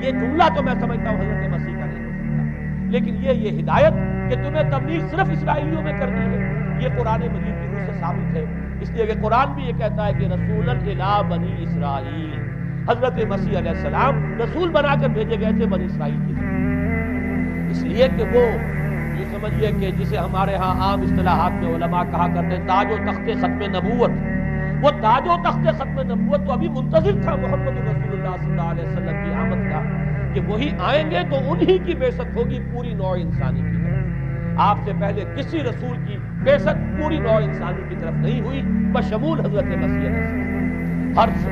یہ جملہ تو میں سمجھتا ہوں حضرت مسیح کا نہیں ہو سکتا، لیکن یہ ہدایت کہ تمہیں تبلیغ صرف اسرائیلیوں میں کرنی ہے یہ قرآن مجید کی روح سے ثابت ہے. اس لیے کہ قرآن بھی یہ کہتا ہے کہ رسولا الی بنی اسرائیل، حضرت مسیح علیہ السلام رسول بنا کر بھیجے گئے تھے بنی اسرائیل کی طرف. اس لیے کہ وہ یہ سمجھیے کہ جسے ہمارے ہاں عام اصطلاحات میں علماء کہا کرتے ہیں تاج و تخت ختم نبوت، وہ تاج و تخت ختم نبوت تو ابھی منتظر تھا محمد رسول اللہ صلی اللہ علیہ وسلم کی آمد کا کہ وہی آئیں گے تو انہی کی بعثت ہوگی پوری نوع انسانی کی طرف. آپ سے پہلے کسی رسول کی بعثت پوری نوع انسانی کی طرف نہیں ہوئی بشمول حضرت مسیح علیہ السلام.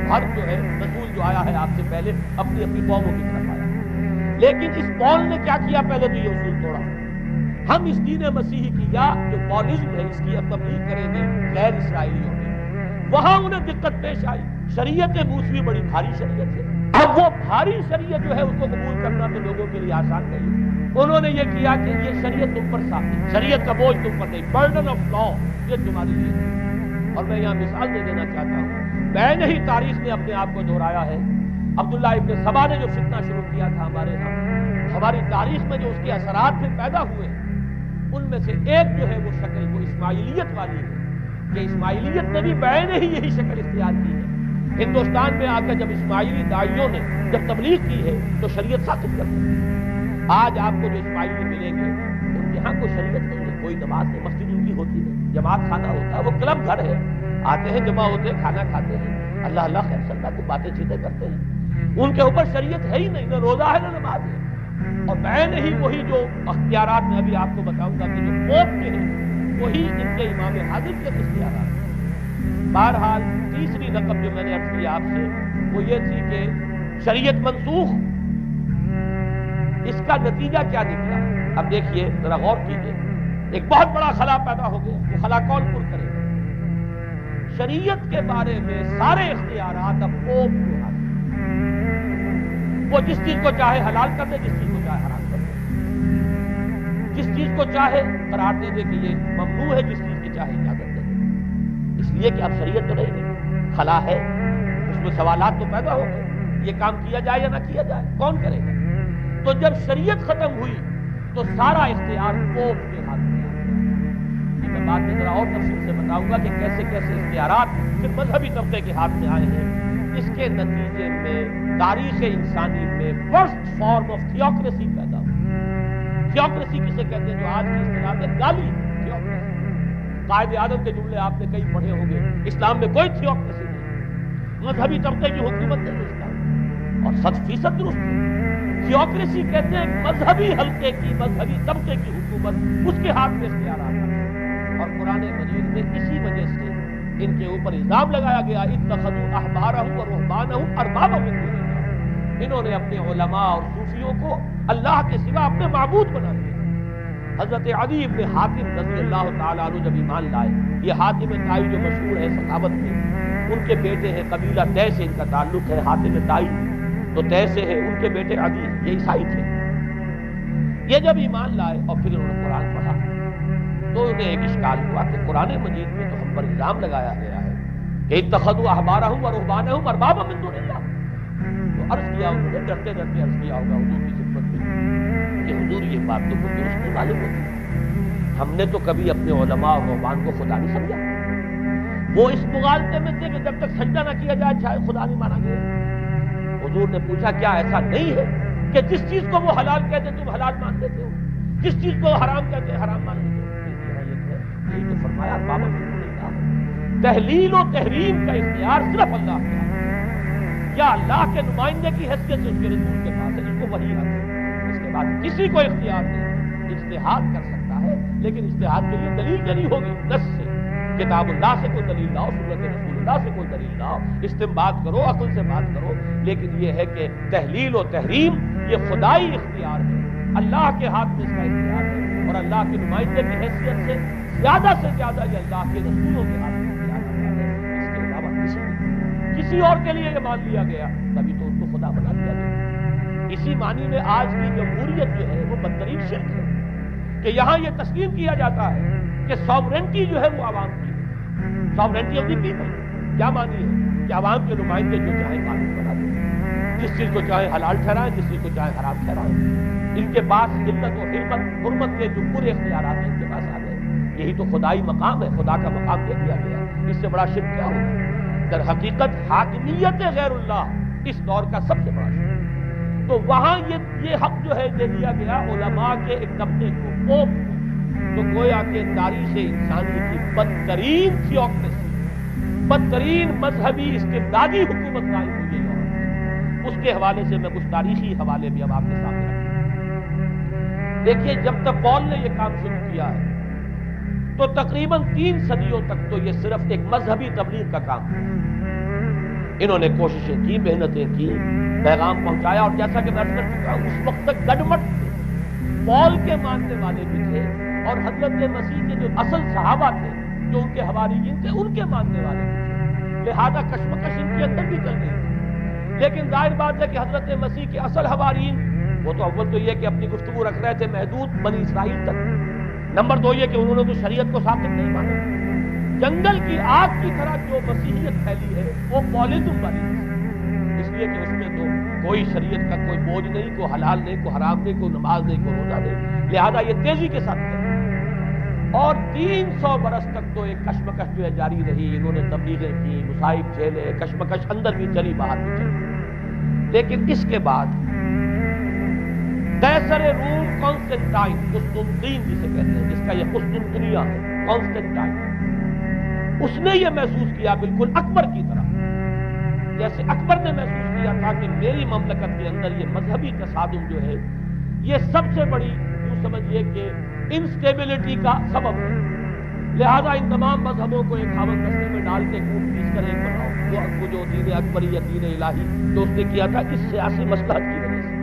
ہر جو ہے رسول جو آیا ہے آپ سے پہلے اپنی اپنی قوموں کی طرف آیا. لیکن اس پال نے کیا کیا؟ پہلے تو یہ اصول توڑا. ہم اس دین مسیحی کی یا جو پالزم ہے اس کی اب تبلیغ کریں گے غیر اسرائیلیوں میں، وہاں انہیں دقت پیش آئی. شریعت موسوی بڑی بھاری شریعت ہے. اب وہ بھاری شریعت جو ہے اس کو قبول کرنا تو لوگوں کے لیے آسان نہیں. انہوں نے یہ کیا کہ یہ شریعت تم پر ثابت، شریعت کا بوجھ تم پر نہیں، برڈن آف لا یہ تمہاری لیے. اور میں یہاں مثال دے دینا چاہتا ہوں، میں نے ہی تاریخ نے اپنے آپ کو دہرایا ہے. عبداللہ ابن سبا نے جو فتنہ شروع کیا تھا ہمارے ہاں، ہماری تاریخ میں جو اس کے اثرات پھر پیدا ہوئے ہیں ان میں سے ایک جو ہے وہ شکل وہ اسماعیلیت والی ہے کہ اسماعیلیت نے بھی بعین ہی یہی شکل اختیار کی ہے. ہندوستان میں آ کر جب اسماعیلی داعیوں نے جب تبلیغ کی ہے تو شریعت ثابت کر دی. آج آپ کو جو اسماعیلی ملیں گے ان کے ہاں کوئی شریعت نہیں ہے، کوئی نماز نہیں، مسجد ان کی ہوتی ہے، جماعت خانہ ہوتا ہے، وہ کلب گھر ہے، آتے ہیں جمع ہوتے ہیں کھانا کھاتے ہیں، اللہ اللہ خیر صلی اللہ کو باتیں چیتیں کرتے ہیں. ان کے اوپر شریعت ہے ہی نہیں، نہ روزہ ہے نہ نماز ہے. اور میں نہیں وہی جو اختیارات میں ابھی آپ کو بتاؤں گا کہ جو پوپ کے ہیں وہی ان کے امام حاضر کے اختیارات. بہرحال تیسری نقب جو میں نے عرض کیا آپ سے وہ یہ تھی کہ شریعت منسوخ، اس کا نتیجہ کیا نکلا؟ اب دیکھیے ذرا غور کیجیے، ایک بہت بڑا خلا پیدا ہو گیا. وہ خلا کون پر کرے گا؟ شریعت کے بارے میں سارے اختیارات اب پوپ کے ہاتھ میں. وہ جس چیز کو چاہے حلال کر دے، جس چیز کو چاہے حرام کر دے، جس چیز کو چاہے قرار دے دے کہ یہ ممنوع ہے، جس چیز کی چاہے اجازت دے دے. اس لیے کہ اب شریعت تو نہیں، خلا ہے، اس میں سوالات تو پیدا ہو گئے، یہ کام کیا جائے یا نہ کیا جائے، کون کرے گا؟ تو جب شریعت ختم ہوئی تو سارا اختیار پوپ کے ہاتھ میں آ گیا. یہ میں بعد میں ذرا اور تفصیل سے بتاؤں گا کہ کیسے کیسے اختیارات پھر مذہبی طبقے کے ہاتھ میں آئے ہیں. اس کے نتیجے میں تاریخ انسانی میں ورسٹ فارم آف تھیوکریسی پیدا ہوئی. تھیوکریسی کسے کہتے ہیں؟ جو آج کی اصطلاح میں گالی تھیوکریسی. قائد اعظم کے جملے آپ نے کئی پڑھے ہوں گے، اسلام میں کوئی تھیوکریسی نہیں، مذہبی طبقے کی حکومت نہیں اسلام، اور 100% درست ہے. تھیوکریسی کہتے ہیں مذہبی حلقے کی، مذہبی طبقے کی حکومت، اس کے ہاتھ میں اختیارات ہیں. اور قرآن مجید میں اسی وجہ سے ان کے اوپر الزام لگایا گیا اتخذوا احبارهم ورهبانهم اربابا من دون اللہ. انہوں نے اپنے علماء اور صوفیوں کو اللہ کے سوا اپنے معبود بنا دیا. حضرت عدی ابن حاتم رضی اللہ تعالیٰ عنہ جب ایمان لائے، یہ حاتم طائی جو مشہور ہے سخاوت میں، ان کے بیٹے ہیں، قبیلہ طے سے ان کا تعلق ہے، حاتم طائی تو طے سے ہے، ان کے بیٹے عدی یہ عیسائی تھے. یہ جب ایمان لائے اور پھر انہوں نے قرآن پڑھا تو انہیں ایک اشکال ہوا کہ قرآن مجید میں تو ہم پر الزام لگایا گیا ہے کہ اتخذوا احبارهم ورهبانهم اربابا من دون اللہ. تو عرض کیا انہوں نے، ڈرتے ڈرتے عرض کیا ہوگا حضور کی خدمت میں کہ حضور یہ بات تو کچھ درست نہیں معلوم ہوتی، ہم نے تو کبھی اپنے علماء اور رہبان کو خدا نہیں سمجھا. وہ اس مغالطے میں تھے کہ جب تک سجدہ نہ کیا جائے شاید خدا نہیں مانا گیا. حضور نے پوچھا کیا ایسا نہیں ہے کہ جس چیز کو وہ حلال کہتے تم حلال مان لیتے ہو، جس چیز کو حرام کہتے حرام مان لیتے ہو؟ یہی تو فرمایا بابا من دون اللہ. تحلیل و تحریم کا اختیار صرف اللہ کا ہے، یا اللہ کے نمائندے کی حیثیت سے اس کے رسول کے پاس ہے، اس کو وحی آتی ہے. اس کے بعد کسی کو اختیار نہیں. اجتہاد کر سکتا ہے لیکن اجتہاد کے لیے دلیل دینی ہوگی نص سے. کتاب اللہ سے کوئی دلیل لاؤ، سنت رسول اللہ سے کوئی دلیل لاؤ، استنباط کرو، عقل سے بات کرو. لیکن یہ ہے کہ تحلیل و تحریم یہ خدائی اختیار ہے، اللہ کے ہاتھ میں اس کا اختیار ہے، اور اللہ کے نمائندے کی حیثیت سے زیادہ یہ اللہ کے رسولوں کے ہاتھ میں اختیار ہے. اس کے علاوہ کسی اور کے لیے یہ مان لیا گیا تبھی تو ان کو خدا بنا دیا گیا. اسی معنی میں آج کی جمہوریت جو ہے وہ بدترین شرک ہے کہ یہاں یہ تسلیم کیا جاتا ہے کہ ساورنٹی جو ہے وہ عوام کی ہے. ساورنٹی آف دی پیپل کیا مانی ہے کہ عوام کے نمائندے جو چاہے قانون بنا دیں، جس چیز کو چاہے حلال ٹھہرائیں، جس چیز کو چاہے حرام ٹھہرائیں. ان کے پاس عزت و حرمت کے جو پورے اختیارات ہیں ان کے پاس آ گئے. یہی تو خدائی مقام ہے، خدا کا مقام دے دیا گیا. اس سے بڑا شرک کیا ہوگا؟ در حقیقت حاکمیت غیر اللہ اس دور کا سب سے بڑا شرک. تو وہاں یہ حق جو ہے دے دیا گیا علماء کے ایک طبقے کو، پوپ کو. تو گویا کہ تاریخ انسانی کی بدترین تھیوکریسی، بدترین مذہبی استبدادی حکومت قائم ہوئی ہے. اس کے حوالے سے میں کچھ تاریخی حوالے بھی اب آپ کے سامنے رکھتا ہوں. دیکھیے جب تک پال نے یہ کام شروع کیا ہے تو تقریباً 3 صدیوں تک تو یہ صرف ایک مذہبی تبلیغ کا کام ہے. انہوں نے کوششیں کی، محنتیں کی، پیغام پہنچایا، اور جیسا کہ میں عرض کر چکا ہوں اس وقت تک گڈمٹ تھے. پال کے ماننے والے بھی تھے اور حضرت مسیح کے جو اصل صحابہ تھے جو ان کے حواریین تھے ان کے ماننے والے بھی تھے. لہذا کشمکش ان کے اندر بھی چل رہی تھی. لیکن ظاہر بات ہے کہ حضرت مسیح کے اصل حواریین وہ تو اول تو یہ کہ اپنی گفتگو رکھ رہے تھے محدود بنی اسرائیل تک. نمبر 2 یہ کہ انہوں نے تو شریعت کو ثابت نہیں مانا. جنگل کی آگ کی طرح جو مسیحیت پھیلی ہے وہ پالیزم والی ہے، اس لیے کہ اس میں تو کوئی شریعت کا کوئی بوجھ نہیں، کوئی حلال نہیں، کوئی حرام نہیں، کوئی نماز نہیں، کوئی روزہ نہیں. لہذا یہ تیزی کے ساتھ ہے. اور 300 برس تک تو ایک کشمکش جو ہے جاری رہی. انہوں نے تبلیغیں کی، مصائب جھیلے، کشمکش اندر بھی چلی باہر بھی چلی. لیکن اس کے بعد قیصر روم کانسٹنٹائن، قسطنطین جسے کہتے ہیں، جس کا یہ قسطنطنیہ ہے، کانسٹنٹائن، اس نے یہ محسوس کیا بالکل اکبر کی طرح، جیسے اکبر نے محسوس کیا تھا کہ میری مملکت کے اندر یہ مذہبی تصادم جو ہے یہ سب سے بڑی یوں سمجھیے کہ انسٹیبلٹی کا سبب ہے. لہذا ان تمام مذہبوں کو ایک ہاون دستے میں ڈال کے کوٹ پیس کر ایک بناؤ، وہ جو دین اکبری یا دین الہی جو اس نے کیا تھا اس سیاسی مصلحت کی وجہ سے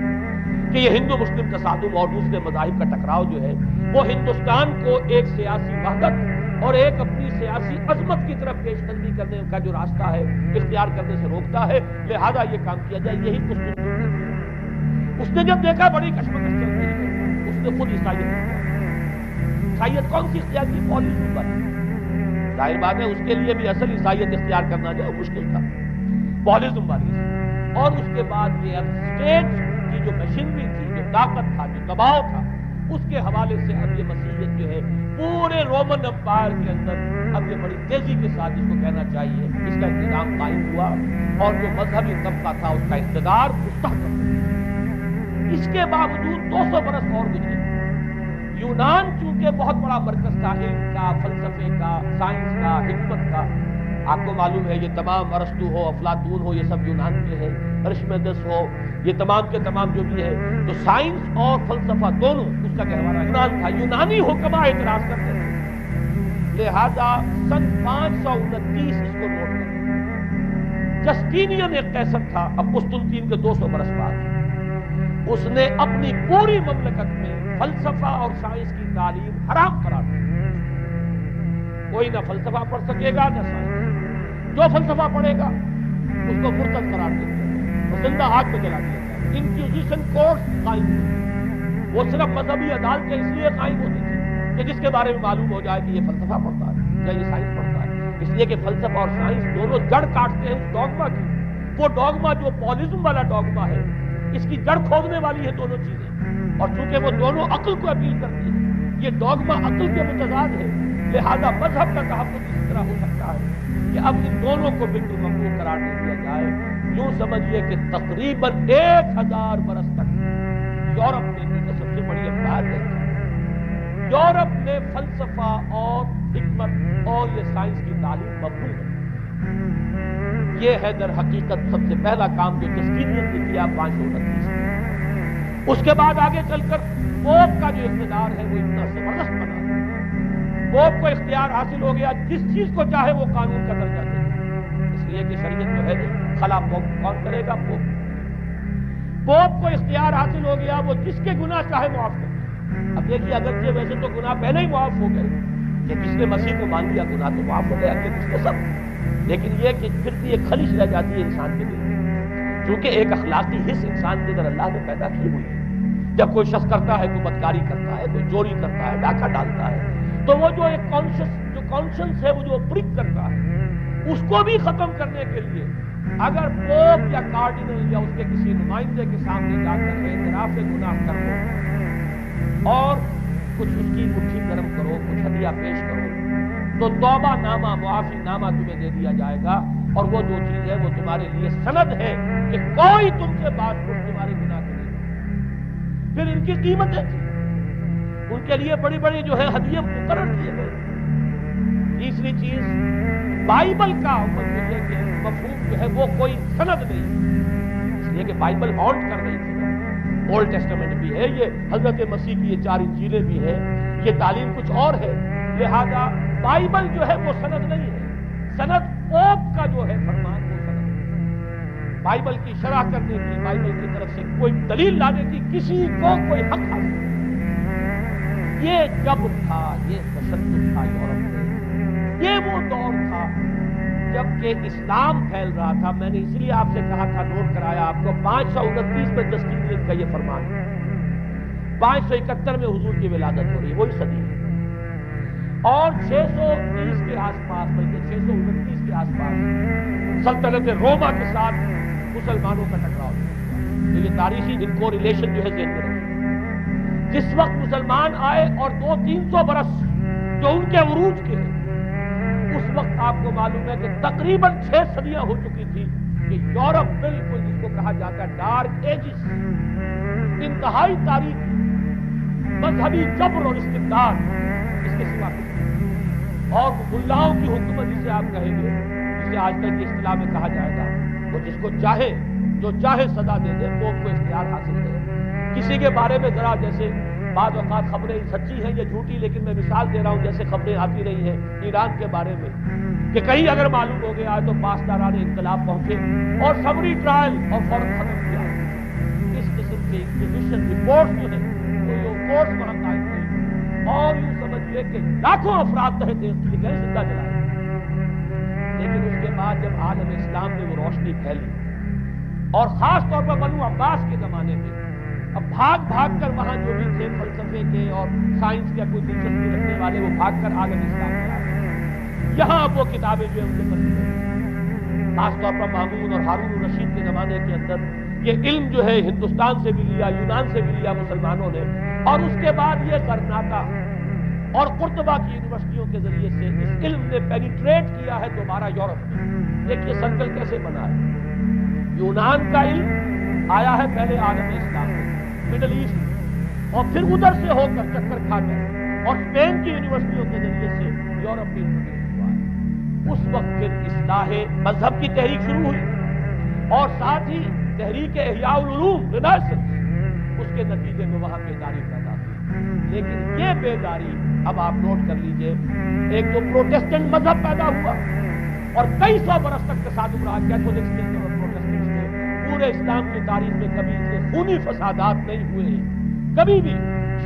کہ یہ ہندو مسلم تصادم اور دوسرے مذاہب کا ٹکراؤ جو ہے وہ ہندوستان کو ایک سیاسی وحدت اور ایک اپنی سیاسی عظمت کی طرف پیش قدمی کرنے کا جو راستہ ہے اختیار کرنے سے روکتا ہے، لہذا یہ کام کیا جائے۔ یہی کچھ اس نے جب دیکھا بڑی کشمکش چل رہی ہے، اس نے خود عیسائیت کون سی اختیار کی؟ پالیزم والی۔ ظاہر بات ہے اس کے لیے بھی اصل عیسائیت اختیار کرنا جو مشکل تھا، پالیزم والی۔ اور اس کے بعد یہ اب اسٹیٹ کی جو مشینری تھی، جو طاقت تھا، جو دباؤ تھا، اس کے حوالے سے اب یہ مسیحیت جو ہے پورے رومن امپائر کے اندر اب یہ بڑی تیزی کے ساتھ جس کو کہنا چاہیے اس کا انتظام قائم ہوا، اور جو مذہبی طبقہ تھا اس کا اقتدار مستحکم۔ اس کے باوجود 200 برس اور گزرے۔ یونان چونکہ بہت بڑا مرکز تھا علم کا، فلسفے کا، سائنس کا، حکمت کا، آپ کو معلوم ہے یہ تمام ارسطو ہو، افلاطون ہو، یہ سب یونان کے ہیں، ارشمیدس ہو، یہ تمام کے تمام جو بھی ہے، تو سائنس اور فلسفہ دونوں اس کا گہوارہ یونان تھا۔ یونانی حکماء اعتراض کرتے تھے، لہذا سن 529 اس کو نوٹ کریں، جسٹینین ایک قیصر تھا، اب قسطنطین کے 200 برس بعد اس نے اپنی پوری مملکت میں فلسفہ اور سائنس کی تعلیم حرام قرار دی۔ کوئی نہ فلسفہ پڑھ سکے گا نہ سائنس، جو فلسفہ پڑھے گا اس کو مرتد قرار دیا جائے اور زندہ آگ میں جلا دیا جائے۔ انکوزیشن کورٹس قائم ہوئی، وہ صرف مذہبی عدالتیں اس لیے قائم ہوتی تھی کہ جس کے بارے میں معلوم ہو جائے کہ یہ فلسفہ پڑھتا ہے یا یہ سائنس پڑھتا ہے، اس لیے کہ فلسفہ اور سائنس دونوں جڑ کاٹتے ہیں اس ڈوگما کی۔ وہ ڈوگما جو پالیزم والا ڈوگما ہے، اس کی جڑ کھودنے والی ہے دونوں چیزیں، اور چونکہ وہ دونوں عقل کو اپیل کرتی ہیں، یہ ڈوگما عقل کے متضاد ہے، لہذا مذہب کا تحفظ اسی طرح ہو سکتا ہے کہ اب ان دونوں کو بالکل ممنوع قرار دے دیا جائے۔ یوں سمجھیے کہ تقریباً 1000 برس تک یورپ نے، جو سب سے بڑی بات ہے، یورپ نے فلسفہ اور حکمت اور یہ سائنس کی تعلیم ممنوع ہے۔ یہ ہے در حقیقت سب سے پہلا کام جو جسٹینین نے کیا 529 میں۔ اس کے بعد آگے چل کر پوپ کا جو اقتدار ہے وہ اتنا زبردست بنا، پوپ کو اختیار حاصل ہو گیا، جس چیز کو چاہے وہ قانون کا درجہ دے، اس لیے کہ شریعت جو ہے خلا پوپ کون کرے گا؟ پوپ کو اختیار حاصل ہو گیا، وہ جس کے گناہ چاہے معاف کرے۔ اب دیکھیے اگرچہ ویسے تو گناہ پہلے ہی معاف ہو گئے کہ جس نے مسیح کو مان لیا گناہ تو معاف ہو گیا کہ اس کے سب، لیکن یہ کہ پھر بھی ایک خلش رہ جاتی ہے انسان کے دل میں، کیونکہ ایک اخلاقی حص انسان کے اندر اللہ نے پیدا کی ہوئی ہے۔ جب کوئی شخص کرتا ہے، کوئی بدکاری کرتا ہے، کوئی چوری کرتا ہے، ڈاکہ ڈالتا ہے، تو وہ جو ایک کانشنس ہے، وہ جو پرک کرتا ہے، اس کو بھی ختم کرنے کے لیے اگر پوپ یا کارڈینل یا اس کے کسی نمائندے کے سامنے جا کر اعتراف گناہ کر دو اور کچھ اس کی مٹھی گرم کرو، کچھ ہدیہ پیش کرو، تو توبہ نامہ، معافی نامہ تمہیں دے دیا جائے گا، اور وہ جو چیز ہے وہ تمہارے لیے سند ہے کہ کوئی تم سے بات کر تمہارے گناہ کے لیے۔ پھر ان کی قیمتیں تھیں، ان کے لیے بڑی بڑی جو ہے ہدیے مقرر کیے گئے۔ تیسری چیز بائبل کا مفہوم جو ہے وہ کوئی سند نہیں، اس لیے کہ بائبل ہانٹ کر رہی تھی، اولڈ ٹیسٹمنٹ بھی ہے، یہ حضرت مسیح کی یہ 4 انجیلیں بھی ہیں، یہ تعلیم کچھ اور ہے، لہذا بائبل جو ہے وہ سند نہیں ہے، سند پوپ کا جو ہے فرمان وہ سند ہے۔ بائبل کی شرح کرنے کی، بائبل کی طرف سے کوئی دلیل لانے کی کسی کو کوئی حق حاصل نہیں۔ یہ جبر تھا، یہ تشدد تھا یورپ میں، یہ وہ دور تھا جبکہ اسلام پھیل رہا تھا۔ میں نے اس لیے آپ سے کہا تھا، نوٹ کرایا آپ کو، 529 میں جسٹینین کا یہ فرمان ہے، 571 میں حضور کی ولادت ہو رہی ہے، وہی صدی ہے، اور 630 کے آس پاس، بلکہ 629 کے آس پاس سلطنت روما کے ساتھ مسلمانوں کا ٹکراؤ ہوا۔ تو یہ تاریخی ان کو ریلیشن جو ہے ذہن میں رکھیں، جس وقت مسلمان آئے اور 200-300 برس جو ان کے عروج کے ہیں، اس وقت آپ کو معلوم ہے کہ تقریباً 6 صدیاں ہو چکی تھی کہ یورپ بالکل جس کو کہا جاتا ہے ڈارک ایجز، انتہائی تاریخی مذہبی جبر اور استبداد، اس کے سوا کچھ نہیں۔ اور ملاؤں کی حکومت جسے آپ کہیں گے، جسے آج کل کی اصطلاح میں کہا جائے گا، وہ جس کو چاہے جو چاہے سزا دے دے، پوپ کو اختیار حاصل دے، کسی کے بارے میں ذرا جیسے بعض اوقات خبریں سچی ہیں یا جھوٹی، لیکن میں مثال دے رہا ہوں جیسے خبریں آتی رہی ہیں ایران کے بارے میں کہ کہیں اگر معلوم ہو گیا تو پاسداران انقلاب پہنچے اور سمری ٹرائل اور فوراً ختم کیا۔ اس قسم کے انکوزیشن رپورٹ جو ہے وہ کورس وہاں قائم ہوئی اور یوں سمجھیے کہ لاکھوں افراد تحت زندہ جلائے، لیکن اس کے بعد جب عالم اسلام میں وہ روشنی پھیلی اور خاص طور پر بنو عباس کے زمانے میں اب بھاگ بھاگ کر وہاں جو بھی تھے فلسفے کے اور سائنس کے کوئی دلچسپی رکھنے والے وہ بھاگ کر عالم اسلام میں آ گئے۔ یہاں اب وہ کتابیں جو ہیں ان کے پڑھی، خاص طور پر مامون اور ہارون الرشید کے زمانے کے اندر یہ علم جو ہے ہندوستان سے بھی لیا، یونان سے بھی لیا مسلمانوں نے، اور اس کے بعد یہ غرناطہ اور قرطبہ کی یونیورسٹیوں کے ذریعے سے اس علم نے پینیٹریٹ کیا ہے دوبارہ یورپ میں۔ دیکھیے سرکل کیسے بنا ہے، یونان کا علم آیا ہے پہلے عالم اسلام میں، مڈل ایسٹ میں، اور پھر ادھر سے ہو کر چکر کھا کر اور اسپین کی یونیورسٹیوں کے ذریعے سے یورپ میں ہوا ہے۔ اس وقت پھر اصلاح مذہب کی تحریک شروع ہوئی اور ساتھ ہی تحریک احیاء العلوم رینیسنس، اس کے نتیجے میں وہاں بیداری پیدا ہوئی۔ لیکن یہ بیداری اب آپ نوٹ کر لیجئے، ایک تو پروٹیسٹنٹ مذہب پیدا ہوا اور کئی سو برس تک تصادم رہا، کیتھولکس کے اور پروٹیسٹنٹس کے پورے اسلام کی تاریخ میں کبھی اتنے خونی فسادات نہیں ہوئے ہیں، کبھی بھی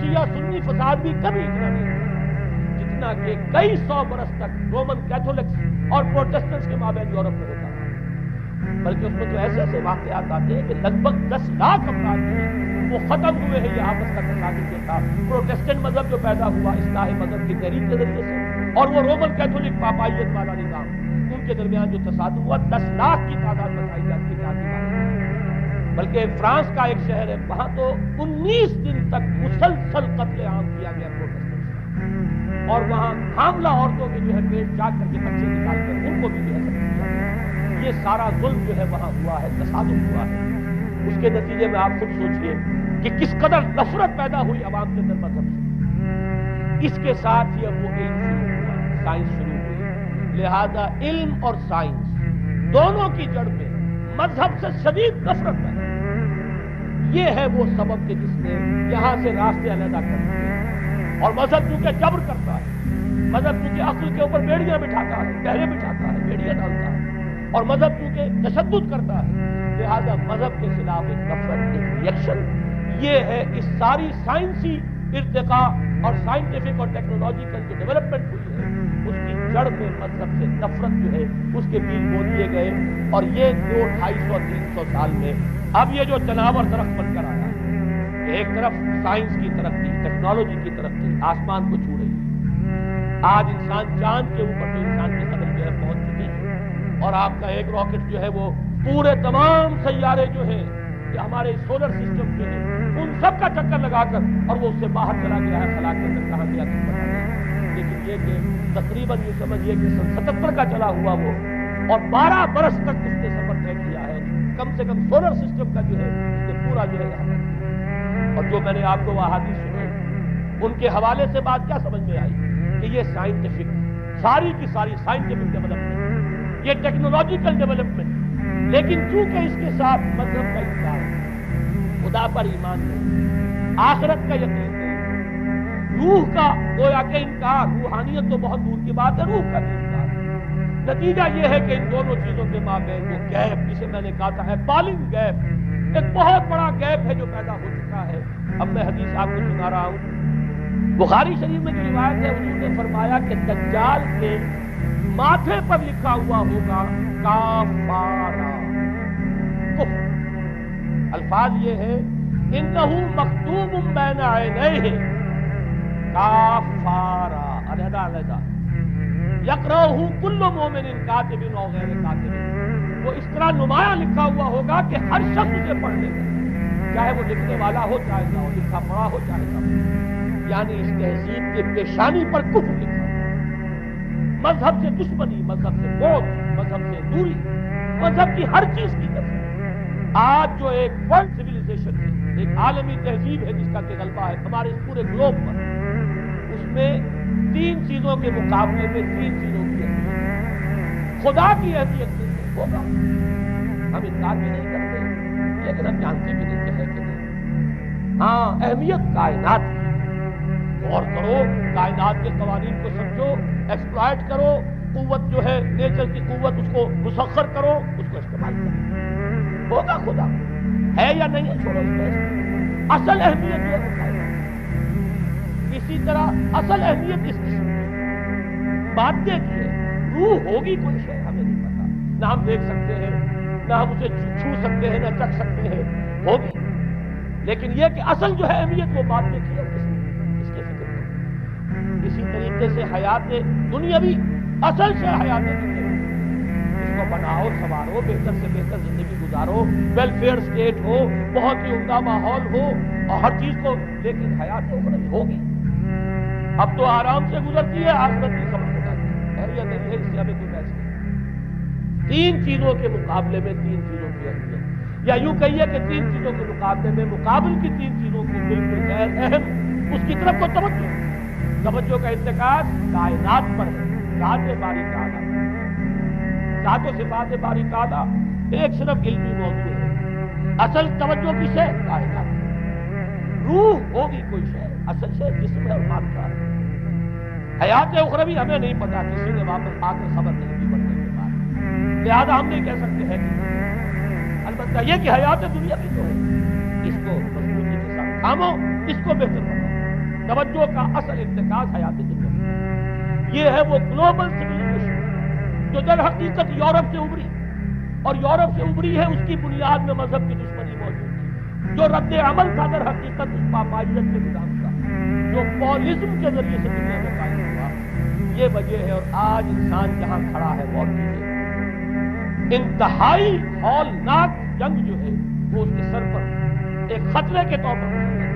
شیعہ سنی فساد بھی کبھی اتنا نہیں ہوا جتنا کہ کئی سو برس تک رومن کیتھولکس اور پروٹیسٹنٹس کے مابین یورپ میں ہوتا رہا۔ بلکہ اس میں تو ایسے ایسے واقعات آتے ہیں کہ لگ بھگ 10 لاکھ افراد جو ہیں وہ ختم ہوئے ہیں، یہ آپس کا تصادم جو تھا، پروٹیسٹنٹ مذہب جو پیدا ہوا اصلاح مذہب کی تحریک کے ذریعے سے اور وہ رومن کیتھولک پاپائیت والا نظام، ان کے درمیان جو تصادم ہوا 10 لاکھ کی تعداد بتائی جاتی ہے۔ بلکہ فرانس کا ایک شہر ہے، وہاں تو 19 دن تک مسلسل قتل عام کیا گیا پروٹیسٹنٹس، اور وہاں حاملہ عورتوں کے جو ہے پیٹ چاک کر کے بچے نکال کر ان کو بھی جو ہے یہ سارا ظلم جو ہے وہاں ہوا ہے، تصادم ہوا ہے۔ اس کے نتیجے میں آپ خود سوچئے کہ کس قدر نفرت پیدا ہوئی عوام کے اندر مذہب سے۔ اس کے ساتھ ہی اب وہ علم شروع ہوا، سائنس شروع ہوئی، لہذا علم اور سائنس دونوں کی جڑ میں مذہب سے شدید نفرت پیدا ہوئی۔ یہ ہے وہ سبب کہ جس نے یہاں سے راستے علیحدہ کر دیے، اور مذہب چونکہ جبر کرتا ہے، مذہب چونکہ عقل کے اوپر بیڑیاں بٹھاتا ہے، پہرے بٹھاتا ہے، بیڑیاں ڈالتا ہے، اور مذہب چونکہ تشدد کرتا ہے، لہذا مذہب کے خلاف ایک نفرت، ایک ریئیکشن، یہ ہے اس ساری سائنسی ارتقاء اور سائنٹیفک اور ٹیکنالوجیکل جو ڈیولپمنٹ ہوئی ہے اس کی جڑ میں مذہب سے نفرت جو ہے اس کے بیج بو دیے گئے، اور یہ 200-250-300 سال میں اب یہ جو جناور درخت بن کر آیا ہے، ایک طرف سائنس کی ترقی، ٹیکنالوجی کی ترقی آسمان کو چھو رہی ہے، آج انسان چاند کے اوپر تو انسان کی قدم جو ہے پہنچ چکی ہے، اور آپ کا ایک راکٹ جو ہے وہ پورے تمام سیارے جو ہیں کہ ہمارے سولر سسٹم جو ہے ان سب کا چکر لگا کر اور وہ اس سے باہر چلا گیا ہے، خلا کے اندر کہاں گیا کس پتہ نہیں، لیکن یہ کہ تقریباً یہ سمجھیے کہ 77 کا چلا ہوا وہ، اور 12 برس تک اس نے سفر طے کیا ہے، کم سے کم سولر سسٹم کا جو ہے اس نے پورا جو ہے۔ اور جو میں نے آپ کو وہ احادیث سنی ان کے حوالے سے بات کیا سمجھ میں آئی کہ یہ سائنٹیفک، ساری کی ساری سائنٹیفک ڈیولپمنٹ، یہ ٹیکنالوجیکل ڈیولپمنٹ، لیکن چونکہ اس کے ساتھ مذہب کا انکار، خدا پر ایمان نہیں، آخرت کا یقین نہیں، روح کا گویا کہ انکار، روحانیت تو بہت دور کی بات ہے، روح کا بھی انکار، نتیجہ یہ ہے کہ ان دونوں چیزوں کے مابین وہ گیپ، جسے میں نے کہا تھا ایپالنگ گیپ، ایک بہت بڑا گیپ ہے جو پیدا ہو چکا ہے۔ اب میں حدیث آپ کو سنا رہا ہوں، بخاری شریف میں جو روایت ہے حضور نے فرمایا کہ دجال کے ماتھے پر لکھا ہوا ہوگا کافارہ، کفر، الفاظ یہ ہے انہو مکتوب بین عینیہ کافارہ، علیحدہ علیحدہ، یقرأہ کل مومن کاتب و غیر کاتب، وہ اس طرح نمایاں لکھا ہوا ہوگا کہ ہر شخص اسے پڑھ لے گا، چاہے وہ لکھنے والا ہو چاہے نہ ہو، لکھا پڑھا ہو چاہے نہ ہو، یعنی اس تہذیب کے پیشانی پر کفر لکھا، مذہب سے دشمنی، مذہب سے موت، مذہب سے دوری، مذہب کی ہر چیز کی تصویر۔ آج جو ایک ورلڈ سویلائزیشن ہے، ایک عالمی تہذیب ہے جس کا کہ غلبہ ہے ہمارے اس پورے گلوب پر، اس میں 3 چیزوں کے مقابلے میں 3 چیزوں کی اہمیت، خدا کی اہمیت سے ہوگا، ہم انکار بھی نہیں کرتے لیکن ہم جانتے بھی نہیں کہ ہے کہ نہیں۔ ہاں، اہمیت کائنات کی، غور کرو، کائنات کے قوانین کو سمجھو، ایکسپلائٹ کرو، قوت جو ہے نیچر کی قوت اس کو مسخر کرو، اس کو استعمال کرو، ہوگا خدا ہے یا نہیں ہے چھوڑو اس میں، اصل اہمیت یہ ہے۔ اسی طرح اصل اہمیت اس قسم کی مادے کی ہے، روح ہوگی کوئی شے ہمیں نہیں پتا، نہ ہم دیکھ سکتے ہیں، نہ ہم اسے چھو سکتے ہیں، نہ چکھ سکتے ہیں، ہوگی، لیکن یہ کہ اصل جو ہے اہمیت وہ مادے کی ہے، اس کے فکر کرو۔ اسی طریقے سے حیات دنیاوی اصل سے حیات دنیاوی، اس کو بناؤ، سنوارو، بہتر سے بہتر زندگی گزارو، ویلفیئر اسٹیٹ ہو، بہت ہی عمدہ ماحول ہو اور ہر چیز کو، لیکن حیات اخروی ہوگی۔ اب تو آرام سے گزرتی ہے، آخرت کی خبر بتاتی ہے یا نہیں ہے، اس سے ہمیں کوئی بحث نہیں۔ تین چیزوں کے مقابلے میں تین چیزوں کی اہمیت، یا یوں کہیے کہ تین چیزوں کے مقابلے میں مقابل کی تین چیزوں کی بالکل غیر اہم اس کی طرف کو توجہ کا انتقال کائنات پر ہے، ذات باری تعالیٰ، ذات و صفات باری تعالیٰ ایک صرف علمی موضوع ہے، اصل توجہ کس ہے؟ کائنات۔ روح ہوگی کوئی شے، اصل شے جسم ہے اور مادہ ہے۔ حیات اخروی ہمیں نہیں پتا، کسی نے واپس آ کر خبر نہیں دی مرنے کے بعد، لہذا ہم نہیں کہہ سکتے ہیں کہ البتہ یہ کہ حیات دنیا بھی تو ہے، اس کو مضبوطی کے ساتھ تھامو، اس کو بہتر بناؤ۔ توجہ کا اصل ارتکاز حیات دنیا، یہ ہے وہ گلوبل سویلائزیشن جو در حقیقت یورپ سے ابھری، اور یورپ سے ابھری ہے اس کی بنیاد میں مذہب کی دشمنی موجود تھی، جو رد عمل تھا در حقیقت اس پاپائیت کے نظام کا، جو پولزم کے ذریعے سے دنیا میں قائم ہوا، یہ وجہ ہے۔ اور آج انسان جہاں کھڑا ہے غور کیجیے، انتہائی ہولناک جنگ جو ہے وہ اس کے سر پر ایک خطرے کے طور پر مسلط ہے۔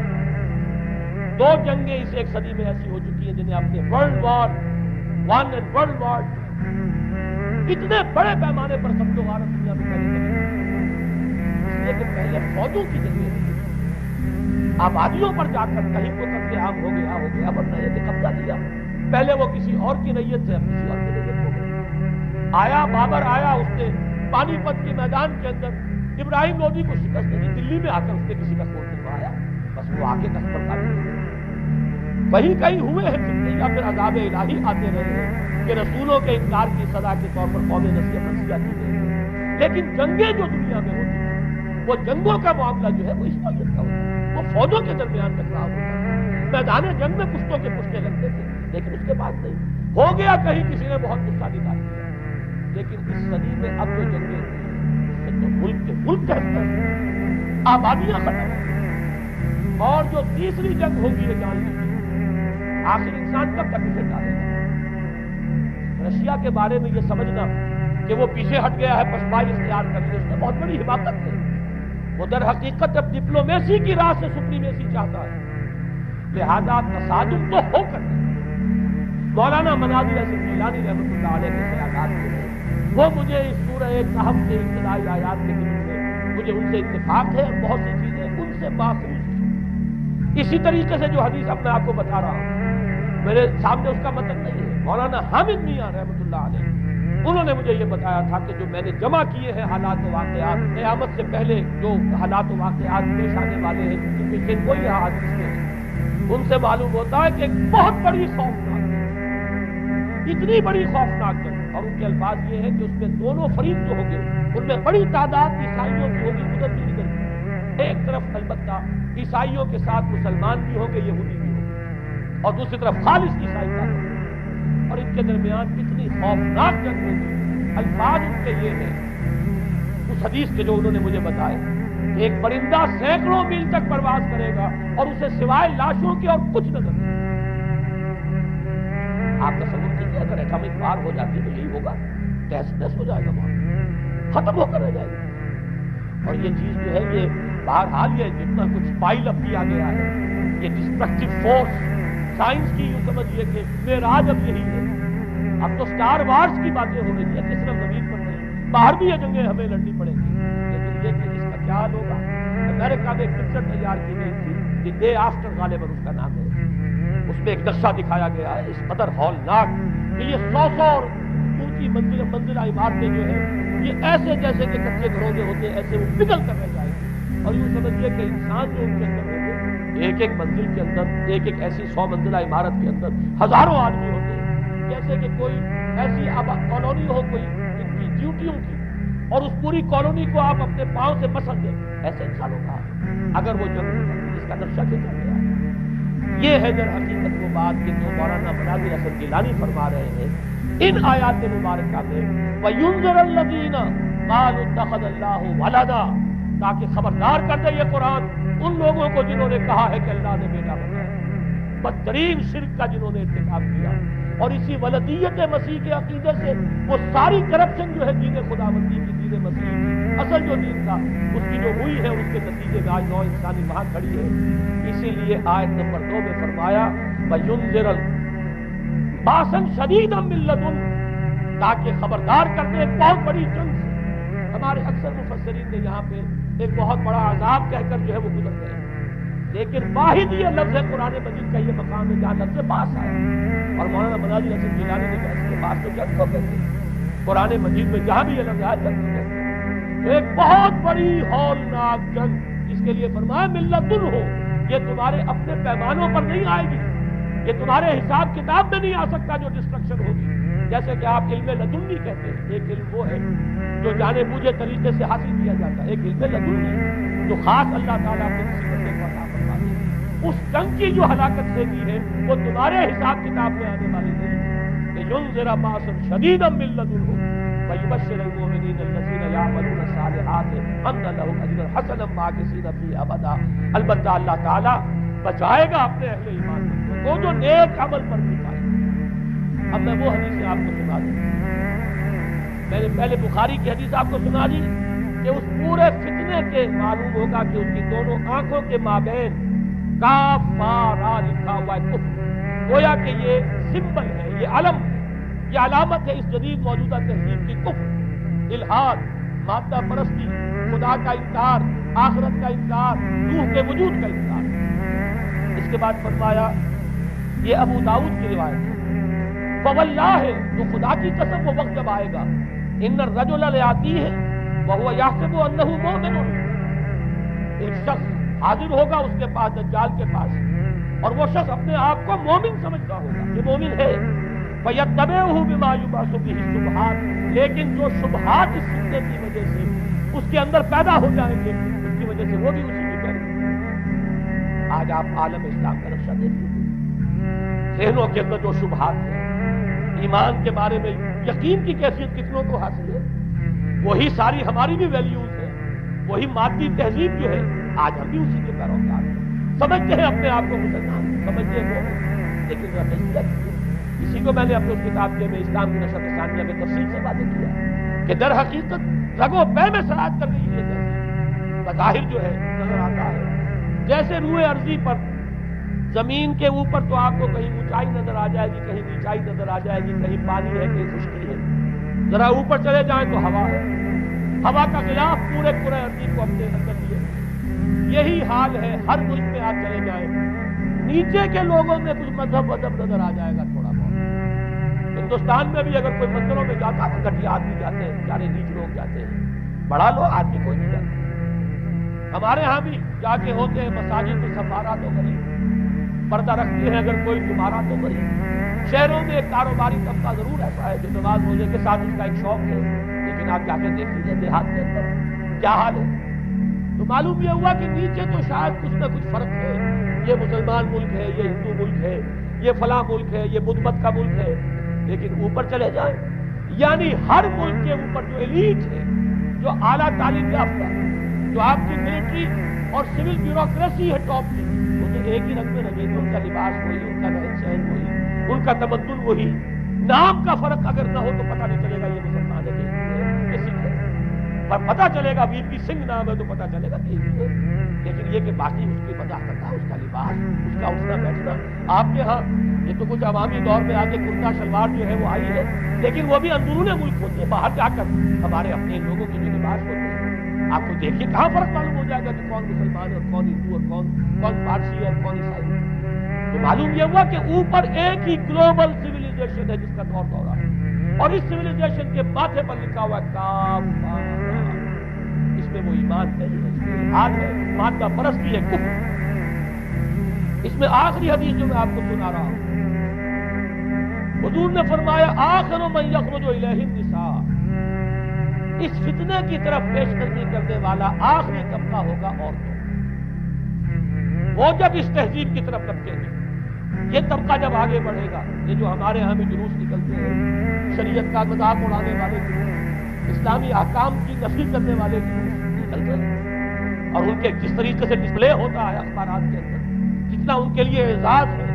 دو جنگیں اس ایک صدی میں ایسی ہو چکی ہیں جنہیں آپ نے ورلڈ وار 1 اور ورلڈ وار 2 اتنے بڑے پیمانے پر سب لوگ عالم دنیا میں پہلے اس لیے کہ پہلے فوجوں کی جنگیں تھیں، آبادیوں پر جا کر کہیں کو قتل عام ہو گیا ورنہ یہ کہ قبضہ کیا، پہلے وہ کسی اور کی نیت سے اب کسی اور کی نیت ہو گئی۔ آیا بابر آیا، اس نے پانی پت کے میدان کے اندر ابراہیم لودھی کو شکست دی، دلی میں آ کر اس نے کسی کا خون دلوایا، بس وہ آگے تک پر وہی کہیں ہوئے ہیں فتنے، یا پھر عذاب الہی آتے رہے ہیں کہ رسولوں کے انکار کی سزا کے طور پر قوم نصیحت منصیہ کی گئی۔ لیکن جنگیں جو دنیا میں ہوتی ہیں، وہ جنگوں کا معاملہ جو ہے وہ اس نوعیت کا ہوتا ہے، وہ فوجوں کے درمیان ٹکراؤ ہوتا ہے، میدان جنگ میں کشتوں کے پشتے لگتے تھے، لیکن اس کے بعد نہیں ہو گیا، کہیں کسی نے بہت غصہ نکال دیا۔ لیکن اس صدی میں اب جو جنگیں ہوئی، اس سے تو ملک کا حصہ آبادیاں ختم ہیں، اور جو تیسری جنگ ہوگی یہ جان لیجیے آخر انسان کب تک اسے ڈالے گا۔ رشیا کے بارے میں یہ سمجھنا کہ وہ پیچھے ہٹ گیا ہے، پسپائی اختیار کر لی، اس نے بہت بڑی حماقت ہے۔ وہ در حقیقت اب ڈپلومیسی کی راہ سے سپریمیسی چاہتا ہے، لہذا تصادم تو ہو کر مولانا مناظر حسن گیلانی رحمۃ اللہ علیہ کے خیالات میں وہ مجھے اس سورہ کہف کے ابتدائی آیات کے دل میں مجھے ان سے اتفاق ہے، بہت سی چیزیں ان سے ماخوذ۔ اسی طریقے سے جو حدیث اب میں آپ کو بتا رہا ہوں، میرے سامنے اس کا متن نہیں ہے، مولانا حامد میاں رحمۃ اللہ علیہ انہوں نے مجھے یہ بتایا تھا کہ جو میں نے جمع کیے ہیں حالات و واقعات، قیامت سے پہلے جو حالات و واقعات پیش آنے والے ہیں جن کے پیچھے کوئی حادث نہیں، ان سے معلوم ہوتا ہے کہ ایک بہت بڑی خوفناک، اتنی بڑی خوفناک جنگ، اور ان کے الفاظ یہ ہے کہ اس میں دونوں فریق جو ہوں گے ان میں بڑی تعداد عیسائیوں کی ہوگی، ادھر بھی ادھر بھی، ایک طرف البتہ عیسائیوں کے ساتھ مسلمان بھی ہوں گے، یہودی بھی ہوں گے، اور دوسری طرف خالص عیسائی کا، اور ان کے درمیان اتنی خوفناک جنگ ہوگی۔ الفاظ ان کے یہ ہیں اس حدیث کے جو انہوں نے مجھے بتائے کہ ایک پرندہ سینکڑوں میل تک پرواز کرے گا اور اسے سوائے لاشوں کے اور کچھ نظر نہیں۔ آپ تصور کیجیے اگر ایٹمک وار ہو جاتی تو یہی ہوگا، تہس نہس ہو جائے گا، وہاں ختم ہو کر رہ جائے گا۔ اور یہ چیز جو ہے یہ بہرحال یہ جتنا کچھ پائل اپ کیا گیا ہے، یہ ڈسٹرکٹیو فورس، سائنس کی یوں سمجھیے کہ معراج اب یہی ہے۔ اب تو سٹار وارز کی باتیں ہو رہی ہیں کہ صرف زمین پر نہیں، باہر بھی یہ جنگیں ہمیں لڑنی پڑیں گی، لیکن یہ کہ اس کا کیا حال ہوگا۔ امریکہ میں ایک پکچر تیار کی گئی تھی، دی ڈے آفٹر غالباً اس کا نام ہے، اس میں ایک نقشہ دکھایا گیا ہے اس قدر ہولناک کہ یہ 100 اور اونچی منزلہ عمارتیں جو ہیں یہ ایسے جیسے کہ کچے گھروں کے ہوتے ہیں، ایسے وہ پگھل کر رہ جائیں گے، اور یوں سمجھیے کہ انسان جو ان کے اندر ہوگے ایک ایک منزل کے اندر، ایک ایک ایسی 100 منزلہ عمارت کے اندر ہزاروں آدمی ہوتے ہیں، جیسے کہ کوئی ایسی کالونی ہو کوئی ان کی ڈیوٹیوں کی، اور اس پوری کالونی کو آپ اپنے پاؤں سے مسل دیں، ایسے انسانوں کا اگر وہ جنگ اس کا نقشہ کھینچا گیا ہے۔ یہ ہے در حقیقت وہ بات کہ جو مولانا مناظر حسن گیلانی فرما رہے ہیں ان آیات مبارکہ میں، وَيُنذِرَ الَّذِينَ قَالُوا اتَّخَذَ اللَّهُ وَلَدًا، تاکہ خبردار کر دے یہ قرآن ان لوگوں کو جنہوں نے کہا ہے کہ اللہ نے بیٹا بنایا، بدترین شرک کا جنہوں نے ارتکاب کیا، اور اسی ولدیت مسیح کے عقیدے سے وہ ساری کرپشن جو ہے دین خداوندی کی، دین مسیح کی اصل جو دین تھا اس کی جو ہوئی ہے، اس کے نتیجے میں آج نوع انسانی وہاں کھڑی ہے۔ اسی لیے آیت نمبر 2 میں فرمایا وَيُنذِرَ بَأْسًا شَدِيدًا مِّن لَّدُنْهُ، تاکہ خبردار کر دے ایک بہت بڑی جنگ سے۔ ہمارے اکثر مفسرین نے یہاں پہ ایک بہت بڑا عذاب کہہ کر جو ہے وہ گزر گئے، لیکن واحد یہ لفظ ہے قرآن مجید کا یہ مقام ہے جہاں لفظ باس آیا، اور مولانا مناظر حسن گیلانی نے کہا اس کے باس تو جنگ کو کہتے ہیں، قرآن مجید میں جہاں بھی یہ لفظ آیا جنگ کو کہتے ہیں، تو ایک بہت بڑی ہولناک جنگ، اس کے لیے فرمایا ملتن ہو، یہ تمہارے اپنے پیمانوں پر نہیں آئے گی، یہ تمہارے حساب کتاب میں نہیں آ سکتا جو ڈسٹرکشن ہوگی۔ جیسے کہ آپ علم لدنی کہتے ہیں، ایک علم وہ ہے جو جانے بوجھے طریقے سے حاصل کیا جاتا ہے، ایک علم لدنی جو خاص اللہ تعالیٰ کو کسی بندے کو عطا فرماتے ہیں۔ اس جنگ کی جو ہلاکت سے کی ہے وہ تمہارے حساب کتاب میں آنے والی نہیں ہے۔ لِيُنذِرَ بَأْسًا شَدِيدًا مِّن لَّدُنْهُ وَيُبَشِّرَ الْمُؤْمِنِينَ الَّذِينَ يَعْمَلُونَ الصَّالِحَاتِ أَنَّ لَهُمْ أَجْرًا حَسَنًا مَّاكِثِينَ فِيهِ أَبَدًا۔ البتہ اللہ تعالیٰ بچائے گا اپنے اہل ایمان کو جو نیک عمل پر بچائے۔ اب میں وہ حدیث آپ کو سنا دوں، میں نے پہلے بخاری کی حدیث آپ کو سنا دی کہ اس پورے فتنے کے معلوم ہوگا کہ اس کی دونوں آنکھوں کے مابین کاف با را لکھا ہوا ہے کفر، گویا کہ یہ سمبل ہے، یہ علم ہے، یہ علامت ہے اس جدید موجودہ تہذیب کی، کفر، الحاد، مادہ پرستی، خدا کا انکار، آخرت کا انکار، روح کے وجود کا انکار۔ اس کے بعد فرمایا یہ ابو داؤد کی روایت ہے، فواللہ، تو خدا کی قسم وہ وقت جب آئے گا، ان الرجل لیاتیہ وہو یحسب انہ مومن، ایک شخص حاضر ہوگا اس کے پاس، دجال کے پاس، اور وہ شخص اپنے آپ کو مومن سمجھتا ہوگا، یہ مومن ہے، فیتبعہ بما یبعث بہ الشبہات، لیکن جو شبہات اس فتنے کی وجہ سے اس کے اندر پیدا ہو جائیں گے اس کی وجہ سے وہ بھی اسی کی پیروی۔ آج آپ عالم اسلام کا نقشہ دیکھ لیجیے، ذہنوں کے اندر جو شبہات ہیں، ایمان کے بارے میں یقین کی کیفیت کتنوں کو حاصل ہے، وہی ساری ہماری بھی ویلیوز ہیں، وہی مادی تہذیب جو ہے، آج ہم بھی اسی کے پیروکار ہیں، سمجھتے ہیں اپنے آپ کو مسلمان، سمجھتے ہیں وہ، لیکن حقیقت اسی کو میں نے اپنے اس کتاب کے میں اسلام کی نشر ثانیہ میں تفصیل سے باتیں کیا کہ در حقیقت رگ و پے میں سرایت کر رہی ہے، بظاہر جو ہے نظر آتا ہے جیسے روئے ارضی پر زمین کے اوپر تو آپ کو کہیں اونچائی نظر آ جائے گی، کہیں نیچائی نظر آ جائے گی، کہیں پانی ہے، کہیں خشکی ہے، ذرا اوپر چلے جائیں تو ہوا ہے، ہوا کا غلاف پورے ارضی کو اپنے اندر لیے، یہی حال ہے ہر ملک میں آپ چلے جائیں، نیچے کے لوگوں میں کچھ مذہب نظر آ جائے گا تھوڑا بہت۔ ہندوستان میں بھی اگر کوئی مندروں میں جاتا ہے تو گھٹیا آدمی جاتے ہیں، بیچارے نیچ لوگ جاتے ہیں، بڑا لوگ آدمی کوئی نہیں جاتا۔ ہمارے ہاں بھی جا کے ہوتے ہیں مساجد میں سفارا تو غریب، پردہ رکھتے ہیں اگر کوئی تمہارا تو غریب۔ شہروں میں ایک کاروباری طبقہ ضرور ایسا ہے جو نماز روزے کے ساتھ اس کا ایک شوق ہے، لیکن آپ جا کے دیکھ لیجیے دیہات کے اندر کیا حال ہے، تو معلوم یہ ہوا کہ نیچے تو شاید کچھ نہ کچھ فرق ہے، یہ مسلمان ملک ہے، یہ ہندو ملک ہے، یہ فلاں ملک ہے، یہ بدھ مت کا ملک ہے، لیکن اوپر چلے جائیں یعنی ہر ملک کے اوپر جو ایلیٹ ہے، جو اعلیٰ تعلیم یافتہ، جو آپ کی ملٹری اور سول بیوروکریسی ہے ٹاپ کی، وہ تو ایک ہی رنگ میں لگے گی، ان کا لباس وہی، ان کا رہن سہن وہی، ان کا تمدن وہی، نام کا فرق اگر نہ ہو تو پتہ نہیں چلے گا یہ مسلمان ہے کہ سکھ ہے، پر پتہ چلے گا وی پی سنگھ نام ہے تو پتہ چلے گا کہ ہندو ہے، لیکن یہ کہ باقی اس کی مداخلت، اس کا لباس، اس کا اٹھنا بیٹھنا، آپ کے ہاں یہ تو کچھ عوامی دور میں آگے کرتا شلوار جو ہے وہ آئی ہے، لیکن وہ بھی اندرون ملک ہوتے ہیں، باہر جا کر ہمارے اپنے لوگوں کے جو لباس ہوتے ہیں، آپ کو دیکھیے کہاں فرق معلوم ہو جائے گا کہ کون مسلمان ہے اور کون ہندو اور کون پارسی ہے اور کون عیسائی ہے۔ تو معلوم یہ ہوا کہ اوپر ایک ہی گلوبل سویلائزیشن ہے جس کا دور دورہ ہے، اور اس سویلائزیشن کے ماتھے پر لکھا ہوا ہے کاف، اس میں وہ ایمان نہیں ہے، اس میں الحاد ہے، مادہ پرستی ہے، کفر۔ اس میں آخری حدیث جو میں آپ کو سنا رہا ہوں، حضور نے فرمایا آخر من یخرج الیہ النساء، اس فتنے کی طرف پیش قدمی کرنے والا آخری طبقہ ہوگا عورتوں، وہ جب اس تہذیب کی طرف لپکیں گے، یہ طبقہ جب آگے بڑھے گا، یہ جو ہمارے ہاں بھی جلوس نکلتے ہیں، شریعت کا مذاق اڑانے والے جلوس، اسلامی احکام کی نفی کرنے والے جلوس نکل رہے ہیں، اور ان کے جس طریقے سے ڈسپلے ہوتا ہے اخبارات کے اندر، جتنا ان کے لیے اعزاز ہے،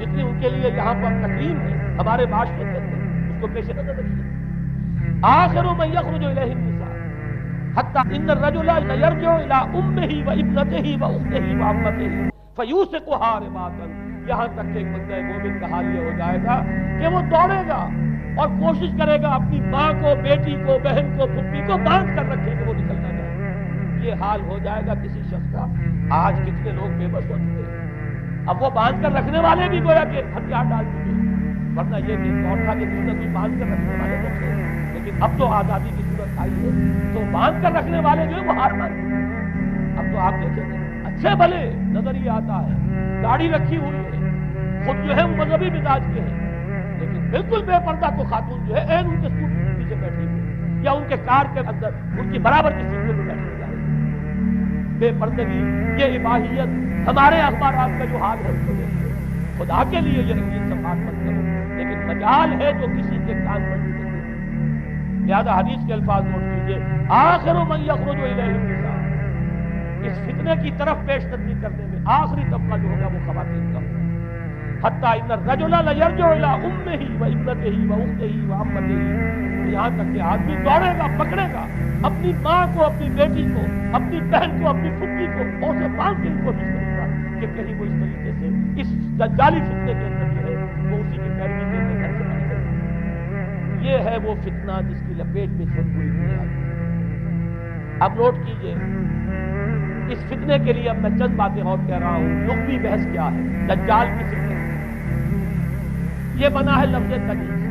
جتنی ان کے لیے یہاں پر تکریم ہے ہمارے معاشرے کے اندر، اس کو پیش نظر رکھیے۔ آخر من یخرج الیہ النساء حتی ان الرجل لیرجع الی امہ و ابنتہ و اختہ و عمتہ فیوثقھا رباطا، یہاں تک کہ ایک بندہ مومن کا حال یہ ہو جائے گا کہ وہ دوڑے گا اور کوشش کرے گا اپنی ماں کو، بیٹی کو، بہن کو، پھپھی کو باندھ کر رکھے کہ وہ نکل نہ جائے۔ یہ حال ہو جائے گا کسی شخص کا۔ آج کتنے لوگ بے بس ہو چکے ہیں، اب وہ باندھ کر رکھنے والے بھی گویا کہ ہتھیار ڈال چکے ہیں، ورنہ یہ بھی دور تھا کہ کسی نہ کوئی باندھ کر رکھنے والے تو تھے، لیکن اب تو آزادی کی صورت آئی ہے تو باندھ کر رکھنے والے جو ہے وہ ہار مان چکے ہیں۔ اب تو آپ دیکھیں گے اچھے بھلے نظر یہ آتا ہے، گاڑی رکھی ہوئی ہے، خود جو ہے وہ مذہبی مزاج کے ہیں، لیکن بالکل بے پردہ تو خاتون جو ہے این ان کے سوٹ کے پیچھے بیٹھی ہوئی یا ان کے کار کے اندر ان کی برابر کی سیٹ میں بیٹھی جا رہی ہے۔ بے پردگی، یہ اباحیت، ہمارے اخبارات کا جو حال ہے اس کو دیکھتے ہیں۔ خدا کے لیے یہ رنگین صفحات مت کرو، لیکن مجال ہے جو کسی کے کان پر نہیں لگے۔ لہذا حدیث کے الفاظ نوٹ کیجیے، آخر من یخرج الیہ النساء، اس فتنے کی طرف پیش قدمی کرنے میں آخری طبقہ جو ہوگا وہ خواتین کا ہوگا۔ حتی ان الرجل لیرجع الی امہ و ابنتہ و اختہ و عمتہ، یہاں تک کہ آدمی دوڑے گا، پکڑے گا اپنی ماں کو، اپنی بیٹی کو، اپنی بہن کو، اپنی پھپھی کو، اور اسے باندھ کے ان کو کوشش کرے گا کہ کہیں وہ اس طریقے سے اس دجالی فتنے کے اندر جو ہے وہ اسی کی پیروی کے گھر سے نہیں کرے۔ یہ ہے وہ فتنہ جس کی لپیٹ میں سب پوری دنیا ہے۔ اب نوٹ کیجئے، اس فتنے کے لیے اب میں چند باتیں اور کہہ رہا ہوں۔ لغوی بحث کیا ہے دجال کی فتنے؟ یہ بنا ہے لفظ دجل سے۔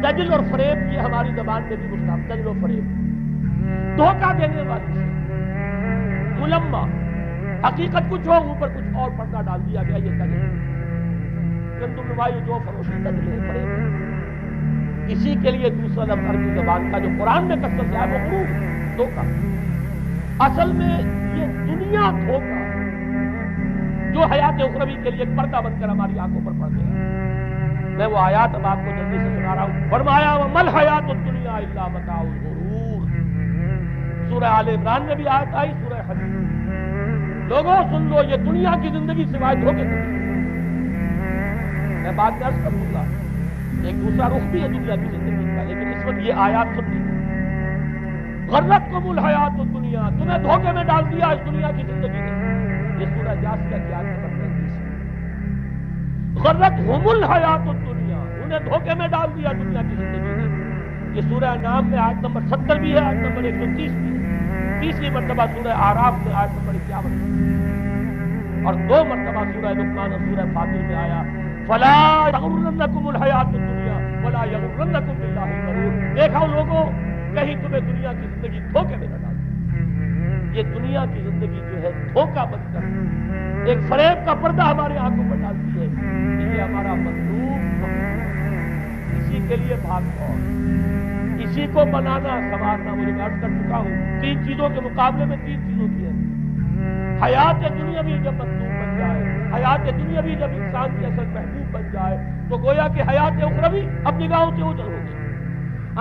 دجل اور فریب یہ ہماری زبان میں بھی مستعمل، دجل و فریب، دھوکہ دینے والی سے، ملمہ، حقیقت کچھ ہو اوپر کچھ اور پردہ ڈال دیا گیا، یہ دجل گندم نمائی جو فروشی دجل ہے، فریب ہے۔ اسی کے لیے دوسرا لفظ عربی زبان کا جو قرآن میں کثرت سے ہے وہ غرور، دھوکہ۔ اصل میں یہ دنیا دھوکہ جو حیات اخروی کے لیے پردہ بن کر ہماری آنکھوں پر پڑ گیا۔ میں وہ آیات اب آپ کو جلدی سے سنا رہا ہوں۔ فرمایا وَمَا الْحَيَاةُ الدُّنْيَا إِلَّا مَتَاعُ الْغُرُورِ، سورہ آل عمران میں بھی آیت آئی، سورہ حدید۔ لوگوں سن لو، یہ دنیا کی زندگی سوائے دھوکے کی زندگی۔ میں بات میں عرض کروں گا، ایک دوسرا رخ بھی ہے دنیا کی زندگی کا، لیکن اس وقت یہ آیات سن لیجیے۔ غرتکم الحیات الدنیا، تمہیں دھوکے میں ڈال دیا اس دنیا کی زندگی نے۔ یہ سورہ جاثیہ کی آیت نمبر 35 ہے۔ غرتہم الحیات الدنیا، انہیں دھوکے میں ڈال دیا دنیا کی زندگی نے۔ یہ سورہ انعام میں آیت نمبر 70 بھی ہے، آیت نمبر 130 بھی ہے، تیسری مرتبہ سورہ اعراف میں آیت نمبر 51 اور 2 مرتبہ سورہ لقمان اور سورہ فاطر میں آیا فلا یغرنکم الحیات الدنیا ولا یغرنکم باللہ الغرور۔ دیکھو لوگوں، کہیں تمہیں دنیا کی زندگی دھوکے میں نہ ڈال۔ یہ دنیا کی زندگی جو ہے دھوکہ بن کر ایک فریب کا پردہ ہمارے آنکھوں پر ڈالتی ہے۔ یہ ہمارا مطلوب، اسی کے لیے بھاگ دوڑ، اسی کو بنانا سنوارنا۔ مجھے عرض کر چکا ہوں 3 چیزوں کے مقابلے میں 3 چیزوں کی ہے۔ حیات دنیا بھی جب مطلوب بن جائے، حیات دنیا بھی جب انسان کی اصل محبوب بن جائے، تو گویا کہ حیات اخروی اب نگاہوں سے اوجھل ہو گئی،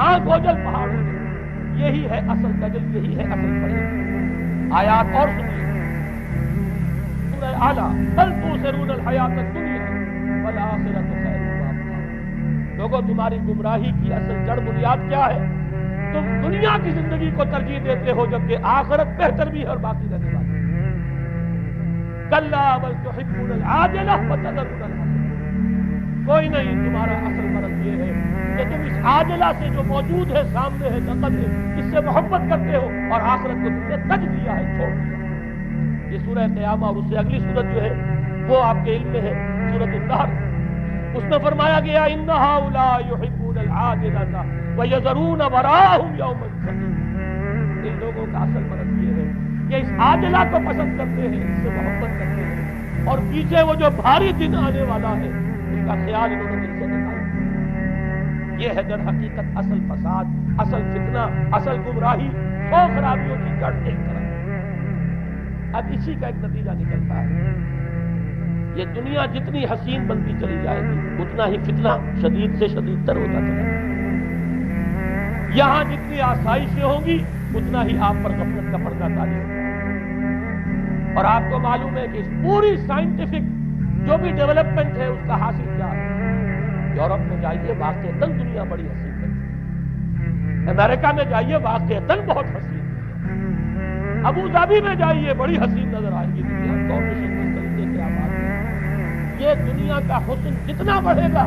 آنکھ اوجھل پہاڑ ہو گئی۔ یہی ہے اصل دجل، یہی ہے اصل فریب۔ آیات اور سنیے، سورہ اعلیٰ بل تؤثرون الحیات الدنیا والآخرۃ خیر وابقیٰ۔ لوگوں، تمہاری گمراہی کی اصل جڑ بنیاد کیا ہے؟ تم دنیا کی زندگی کو ترجیح دیتے ہو جبکہ آخرت بہتر بھی ہے اور باقی رہنے والی۔ کلا بل تحبون العاجلہ وتذرون الآخرۃ۔ کوئی نہیں، تمہارا اصل مرض یہ ہے کہ تم اس عاجلہ سے جو موجود ہے، سامنے ہے، نقد ہے، اس سے محبت کرتے ہو اور آخرت کو تم نے تج دیا ہے، چھوڑ دیا۔ یہ سورہ قیامہ اور اس سے اگلی سورت جو ہے وہ آپ کے علم میں ہے، سورۃ النحل۔ اس میں فرمایا گیا ان ہؤلاء یحبون العاجلۃ ویذرون وراءهم یوما ثقیلا۔ ان لوگوں کا اصل مرض یہ ہے کہ اس عاجلہ کو پسند کرتے ہیں، اس سے محبت کرتے ہیں اور پیچھے وہ جو بھاری دن آنے والا ہے اس کا خیال انہوں نے دل سے نکالا۔ یہ ہے در حقیقت اصل فساد، اصل فتنہ، اصل گمراہی، 100 خرابیوں کی جڑ ایک طرف۔ اب اسی کا ایک نتیجہ نکلتا ہے، یہ دنیا جتنی حسین بنتی چلی جائے گی اتنا ہی فتنہ شدید سے شدید تر ہوتا چلا جائے گا۔ یہاں جتنی آسائشیں ہوں گی اتنا ہی آپ پر غفلت کا پردہ طاری ہوگا۔ اور آپ کو معلوم ہے کہ اس پوری سائنٹیفک جو بھی ڈیولپمنٹ ہے اس کا حاصل کیا ہے؟ یورپ میں جائیے واقعتاً دنیا بڑی حسین ہے، امریکہ میں جائیے واقعتاً بہت حسین ہے، ابو ظبی میں جائیے بڑی حسین نظر آئے گی دنیا، کارپوریشن کس طریقے سے آباد ہے۔ یہ دنیا کا حسن جتنا بڑھے گا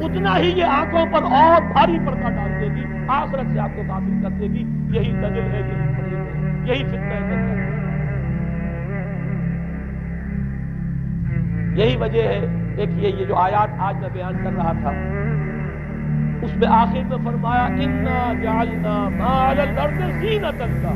اتنا ہی یہ آنکھوں پر اور بھاری پردہ ڈال دے گی، آخرت سے آپ کو غافل کر دے گی۔ یہی دجل ہے، یہی فریب ہے، یہی فتنہ ہے۔ یہی وجہ ہے، دیکھیے یہ جو آیات آج میں بیان کر رہا تھا اس میں آخر میں فرمایا اِنَّا جَعَلْنَا مَا عَلَى الْأَرْضِ زِینَةً لَهَا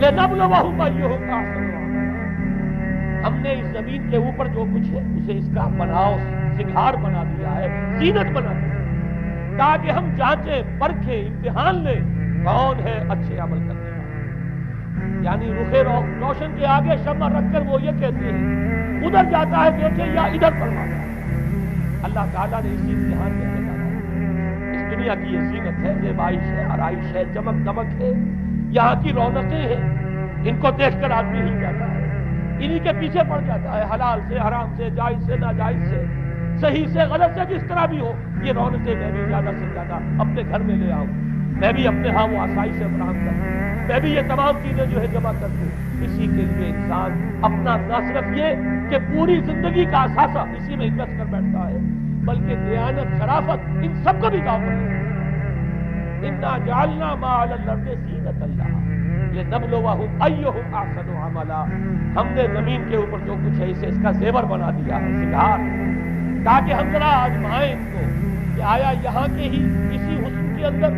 لِنَبْلُوَهُمْ أَيُّهُمْ أَحْسَنُ عَمَلًا۔ ہم نے اس زمین کے اوپر جو کچھ ہے اسے اس کا بناؤ سنگھار بنا دیا ہے، زینت بنا دیا ہے، تاکہ ہم جانچیں پرکھیں امتحان لیں کون ہے اچھے عمل کرنے والا۔ یعنی رخ روشن کے آگے شمع رکھ کر وہ یہ کہتے ہیں ادھر جاتا ہے دیکھیں یا ادھر فرماتا ہے۔ اللہ تعالیٰ نے اسی امتحان میں ڈالا ہے۔ اس دنیا کی یہ زینت ہے، زیبائش ہے، آرائش ہے، چمک دمک ہے، یہاں کی رونقیں ہیں، ان کو دیکھ کر آدمی ہل جاتا ہے، انہی کے پیچھے پڑ جاتا ہے، حلال سے حرام سے، جائز سے ناجائز سے، صحیح سے غلط سے، جس طرح بھی ہو یہ رونقیں میں بھی زیادہ سے زیادہ اپنے گھر میں لے آؤں، میں بھی اپنے ہاں وہ آسائش سے فراہم کروں، میں بھی یہ تمام چیزیں جو ہے جمع کر دوں۔ اسی کے لیے انسان اپنا نہ صرف یہ کہ پوری زندگی کا اثاثہ اسی میں انویسٹ کر بیٹھتا ہے بلکہ دیانت، شرافت، ان سب کو بھی داؤ پر لگتا ہے۔ اِنَّا جَعَلْنَا مَا عَلَى الْأَرْضِ زِینَةً لَهَا لِنَبْلُوَهُمْ أَيُّهُمْ أَحْسَنُ عَمَلًا۔ ہم نے زمین کے اوپر جو کچھ ہے اسے اس کا زیور بنا دیا ہے، سنگھار، تاکہ ہم ذرا آزمائیں ان کو کہ آیا یہاں کے ہی اسی حسن کے اندر،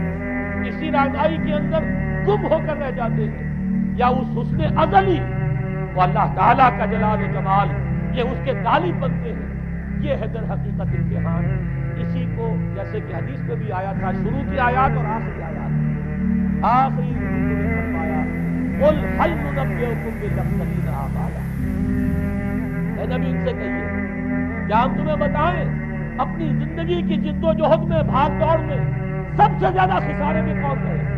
اسی رعنائی کے اندر گم ہو کر رہ جاتے ہیں، یا اس حسن ازلی وہ اللہ تعالیٰ کا جلال و جمال یہ اس کے غالب بنتے ہیں۔ یہ ہے در حقیقت امتحان۔ اسی کو جیسے کہ حدیث میں بھی آیا تھا، شروع کی آیات اور آخری آیات، آخری نے فرمایا قُلْ هَلْ نُنَبِّئُكُم بِالْأَخْسَرِينَ أَعْمَالًا۔ اے نبی ان سے کہیے کیا ہم تمہیں بتائیں اپنی زندگی کی جد و جہد میں، بھاگ دوڑ میں سب سے زیادہ خسارے میں کون رہے؟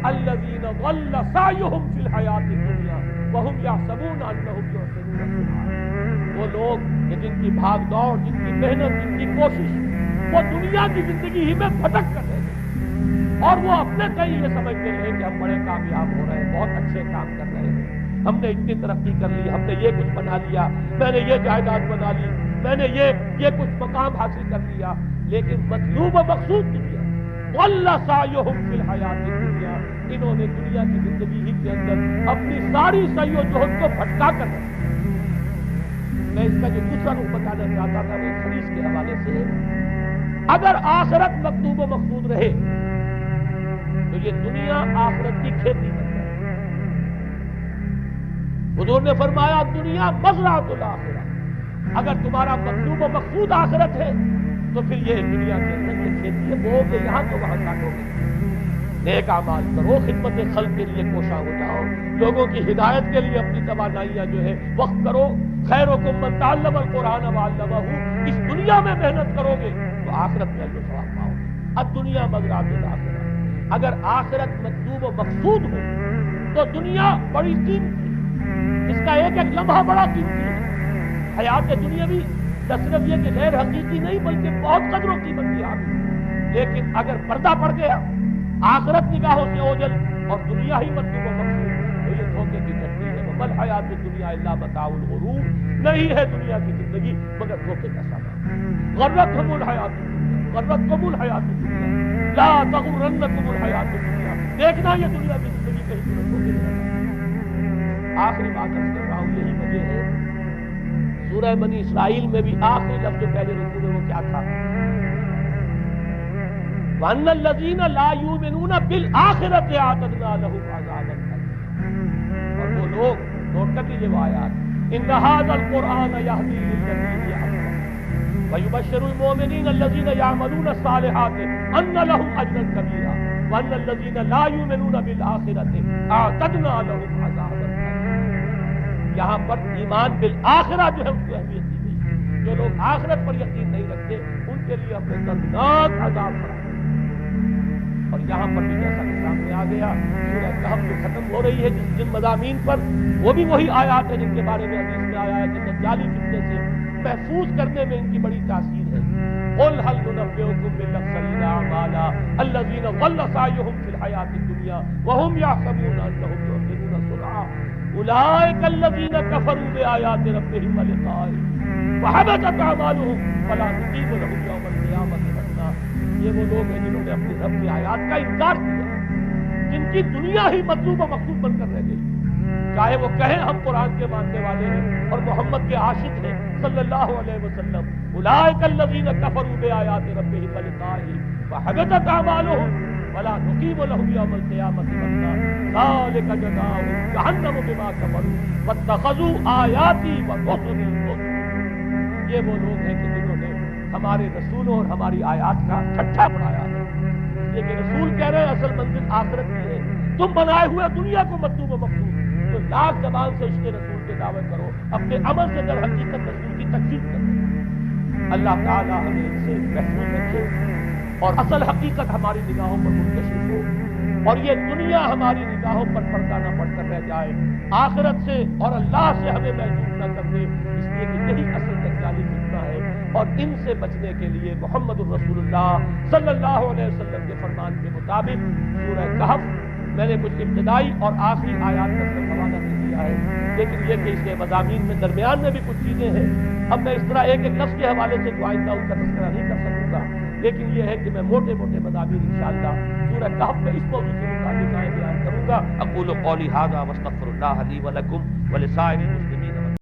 الذین ضل سعیہم فی الحیاۃ الدنیا وہم یحسبون انہم یحسنون صنعا۔ وہ لوگ کہ جن کی بھاگ دوڑ، جن کی محنت، جن کی کوشش وہ دنیا کی زندگی ہی میں بھٹک کر رہے ہیں، اور وہ اپنے کہیں یہ سمجھتے ہیں کہ ہم بڑے کامیاب ہو رہے ہیں، بہت اچھے کام کر رہے ہیں، ہم نے اتنی ترقی کر لی، ہم نے یہ کچھ بنا لیا، میں نے یہ جائیداد بنا لی، میں نے یہ کچھ مقام حاصل کر لیا، لیکن مطلوب و مقصود دنیا۔ ضل سعیہم فی الحیاۃ الدنیا، انہوں نے دنیا کی زندگی ہی کے اندر اپنی ساری سعی و جہد کو بھٹکا کر رکھا۔ میں اس کا جو دوسرا رخ بتانا چاہتا تھا وہ اس حدیث کے حوالے سے ہے، اگر آخرت مطلوب و مقصود رہے تو یہ دنیا آخرت کی کھیتی بن جائے۔ حضور نے فرمایا دنیا مزرعۃ الآخرہ، اگر تمہارا مطلوب و مقصود آخرت ہے تو پھر یہ دنیا کے اندر یہ کھیتی ہے، بو گے یہاں تو وہاں کاٹو گے، نیک اعمال کرو، خدمت خلق کے لیے کوشاں ہو جاؤ، لوگوں کی ہدایت کے لیے اپنی توانائیاں جو ہے وقف کرو۔ خیرکم من تعلم القرآن وعلمہ، اس دنیا میں محنت کرو گے تو آخرت میں اجر و ثواب پاؤ گے۔ اب دنیا مزرعۃ الآخرہ، اگر آخرت مطلوب و مقصود ہو تو دنیا بڑی قیمتی، اس کا ایک ایک لمحہ بڑا قیمتی ہے۔ حیات دنیاوی نہ صرف یہ کہ غیر حقیقی نہیں بلکہ بہت قدر و قیمت کی حامل، لیکن اگر پردہ پڑ گیا آخرت نگاہوں سے اوجھل اور دنیا ہی مطلوب و مقصود تو یہ دھوکے کی چٹنی ہے۔ وَمَا الْحَيَاةُ الدُّنْيَا إِلَّا مَتَاعُ الْغُرُورِ، نہیں ہے دنیا کی زندگی مگر دھوکے کا سامان۔ غرتہم الحیات الدنیا، غرتکم الحیات الدنیا، لا تغرنکم الحیات الدنیا، دیکھنا یہ دنیا کی زندگی کہیں تمہیں دھوکے نہ لگے۔ آخری بات عرض کر رہا ہوں، یہی وجہ ہے سورہ بنی اسرائیل میں بھی آخری لفظ جو پہلے رکوع میں وہ کیا تھا؟ وَأَنَّ الَّذِينَ لَا يُؤْمِنُونَ بِالْآخِرَةِ أَعْتَدْنَا لَهُمْ عَذَابًا أَلِيمًا۔ اور وہ لوگ، نوٹ کر لیجیے وہ آیات، ان ھذا القرآن یہدی للتی ہی اقوم ویبشر المؤمنین الذین یعملون الصالحات ان لهم اجرا کبیرا وان الذین لا یؤمنون بالآخرۃ اعتدنا لهم عذابا الیم۔ یہاں پر ایمان بالآخرہ جو ہے اس کو اہمیت دی گئی۔ جو لوگ آخرت پر یقین نہیں رکھتے ان کے لیے ہم نے دردناک عذاب بنا دیا۔ اور یہاں پر بھی جیسا کہ سامنے آ گیا سورہ کہف جو ختم ہو رہی ہے جن مضامین پر، وہ بھی وہی آیات ہیں جن کے بارے میں حدیث میں آیا ہے کہ دجالی فتنے سے محفوظ کرنے میں ان کی بڑی تاثیر ہے۔ قل هل ننبئكم بالاخسرین اعمالا الذین ضل سعیهم فی الحیاۃ الدنیا وهم یحسبون انهم یحسنون صنعا اولئک الذین کفروا بآیات ربهم ولقائه وحبطت اعمالهم فلا نقیم لهم یوم القیامۃ وزنا۔ یہ وہ لوگ ہیں جنہوں نے اپنے رب کی آیات کا انکار کیا، جن کی دنیا ہی مطلوب و مقصود بن کر رہ گئی، چاہے وہ کہیں ہم قرآن کے ماننے والے ہیں اور محمد کے عاشق ہیں صلی اللہ علیہ وسلم۔ اولئک الذین کفروا بآیات ربهم ولقائه وحبطت اعمالهم ولا نقیم لهم یوم القیامۃ وزنا ذلک جزاؤهم جہنم بما کفروا واتخذوا آیاتی ورسلی ہزوا۔ یہ وہ لوگ ہیں کہ جنہوں نے ہمارے رسولوں اور ہماری آیات کا ٹھٹھا بنایا ہے، یہ کہ رسول کہہ رہے ہیں اصل منزل آخرت کی ہے، تم بنائے ہوئے دنیا کو مطلوب و مقصود، تو لاکھ زبان سے عشق رسول کے دعوے کرو، اپنے عمل سے در حقیقت رسول کی تکذیب کرو۔ اللہ تعالی ہمیں ان سے محفوظ رکھے اور اصل حقیقت ہماری نگاہوں پر منکشف ہو، اور یہ دنیا ہماری نگاہوں پر پردہ نہ پڑ کر رہ جائے، آخرت سے اور اللہ سے ہمیں محجوب نہ کر دے، اس لیے کہ یہی اصل دجالی فتنہ ہے۔ اور ان سے بچنے کے لیے محمد الرسول اللہ صلی اللہ علیہ وسلم کے فرمان کے مطابق سورہ کہف میں نے کچھ ابتدائی اور آخری آیات کا حوالہ دے دیا ہے، لیکن یہ کہ اس کے مضامین میں درمیان میں بھی کچھ چیزیں ہیں۔ اب میں اس طرح ایک ایک لفظ کے حوالے سے جو آئندہ ان کا تذکرہ نہیں کر سکوں گا، لیکن یہ ہے کہ میں موٹے موٹے مضامین انشاءاللہ سورہ کہف میں اس موضوع سے متعلق بیان کروں گا۔ اقول قولی ھذا واستغفر اللہ لی ولکم ولسائر المسلمین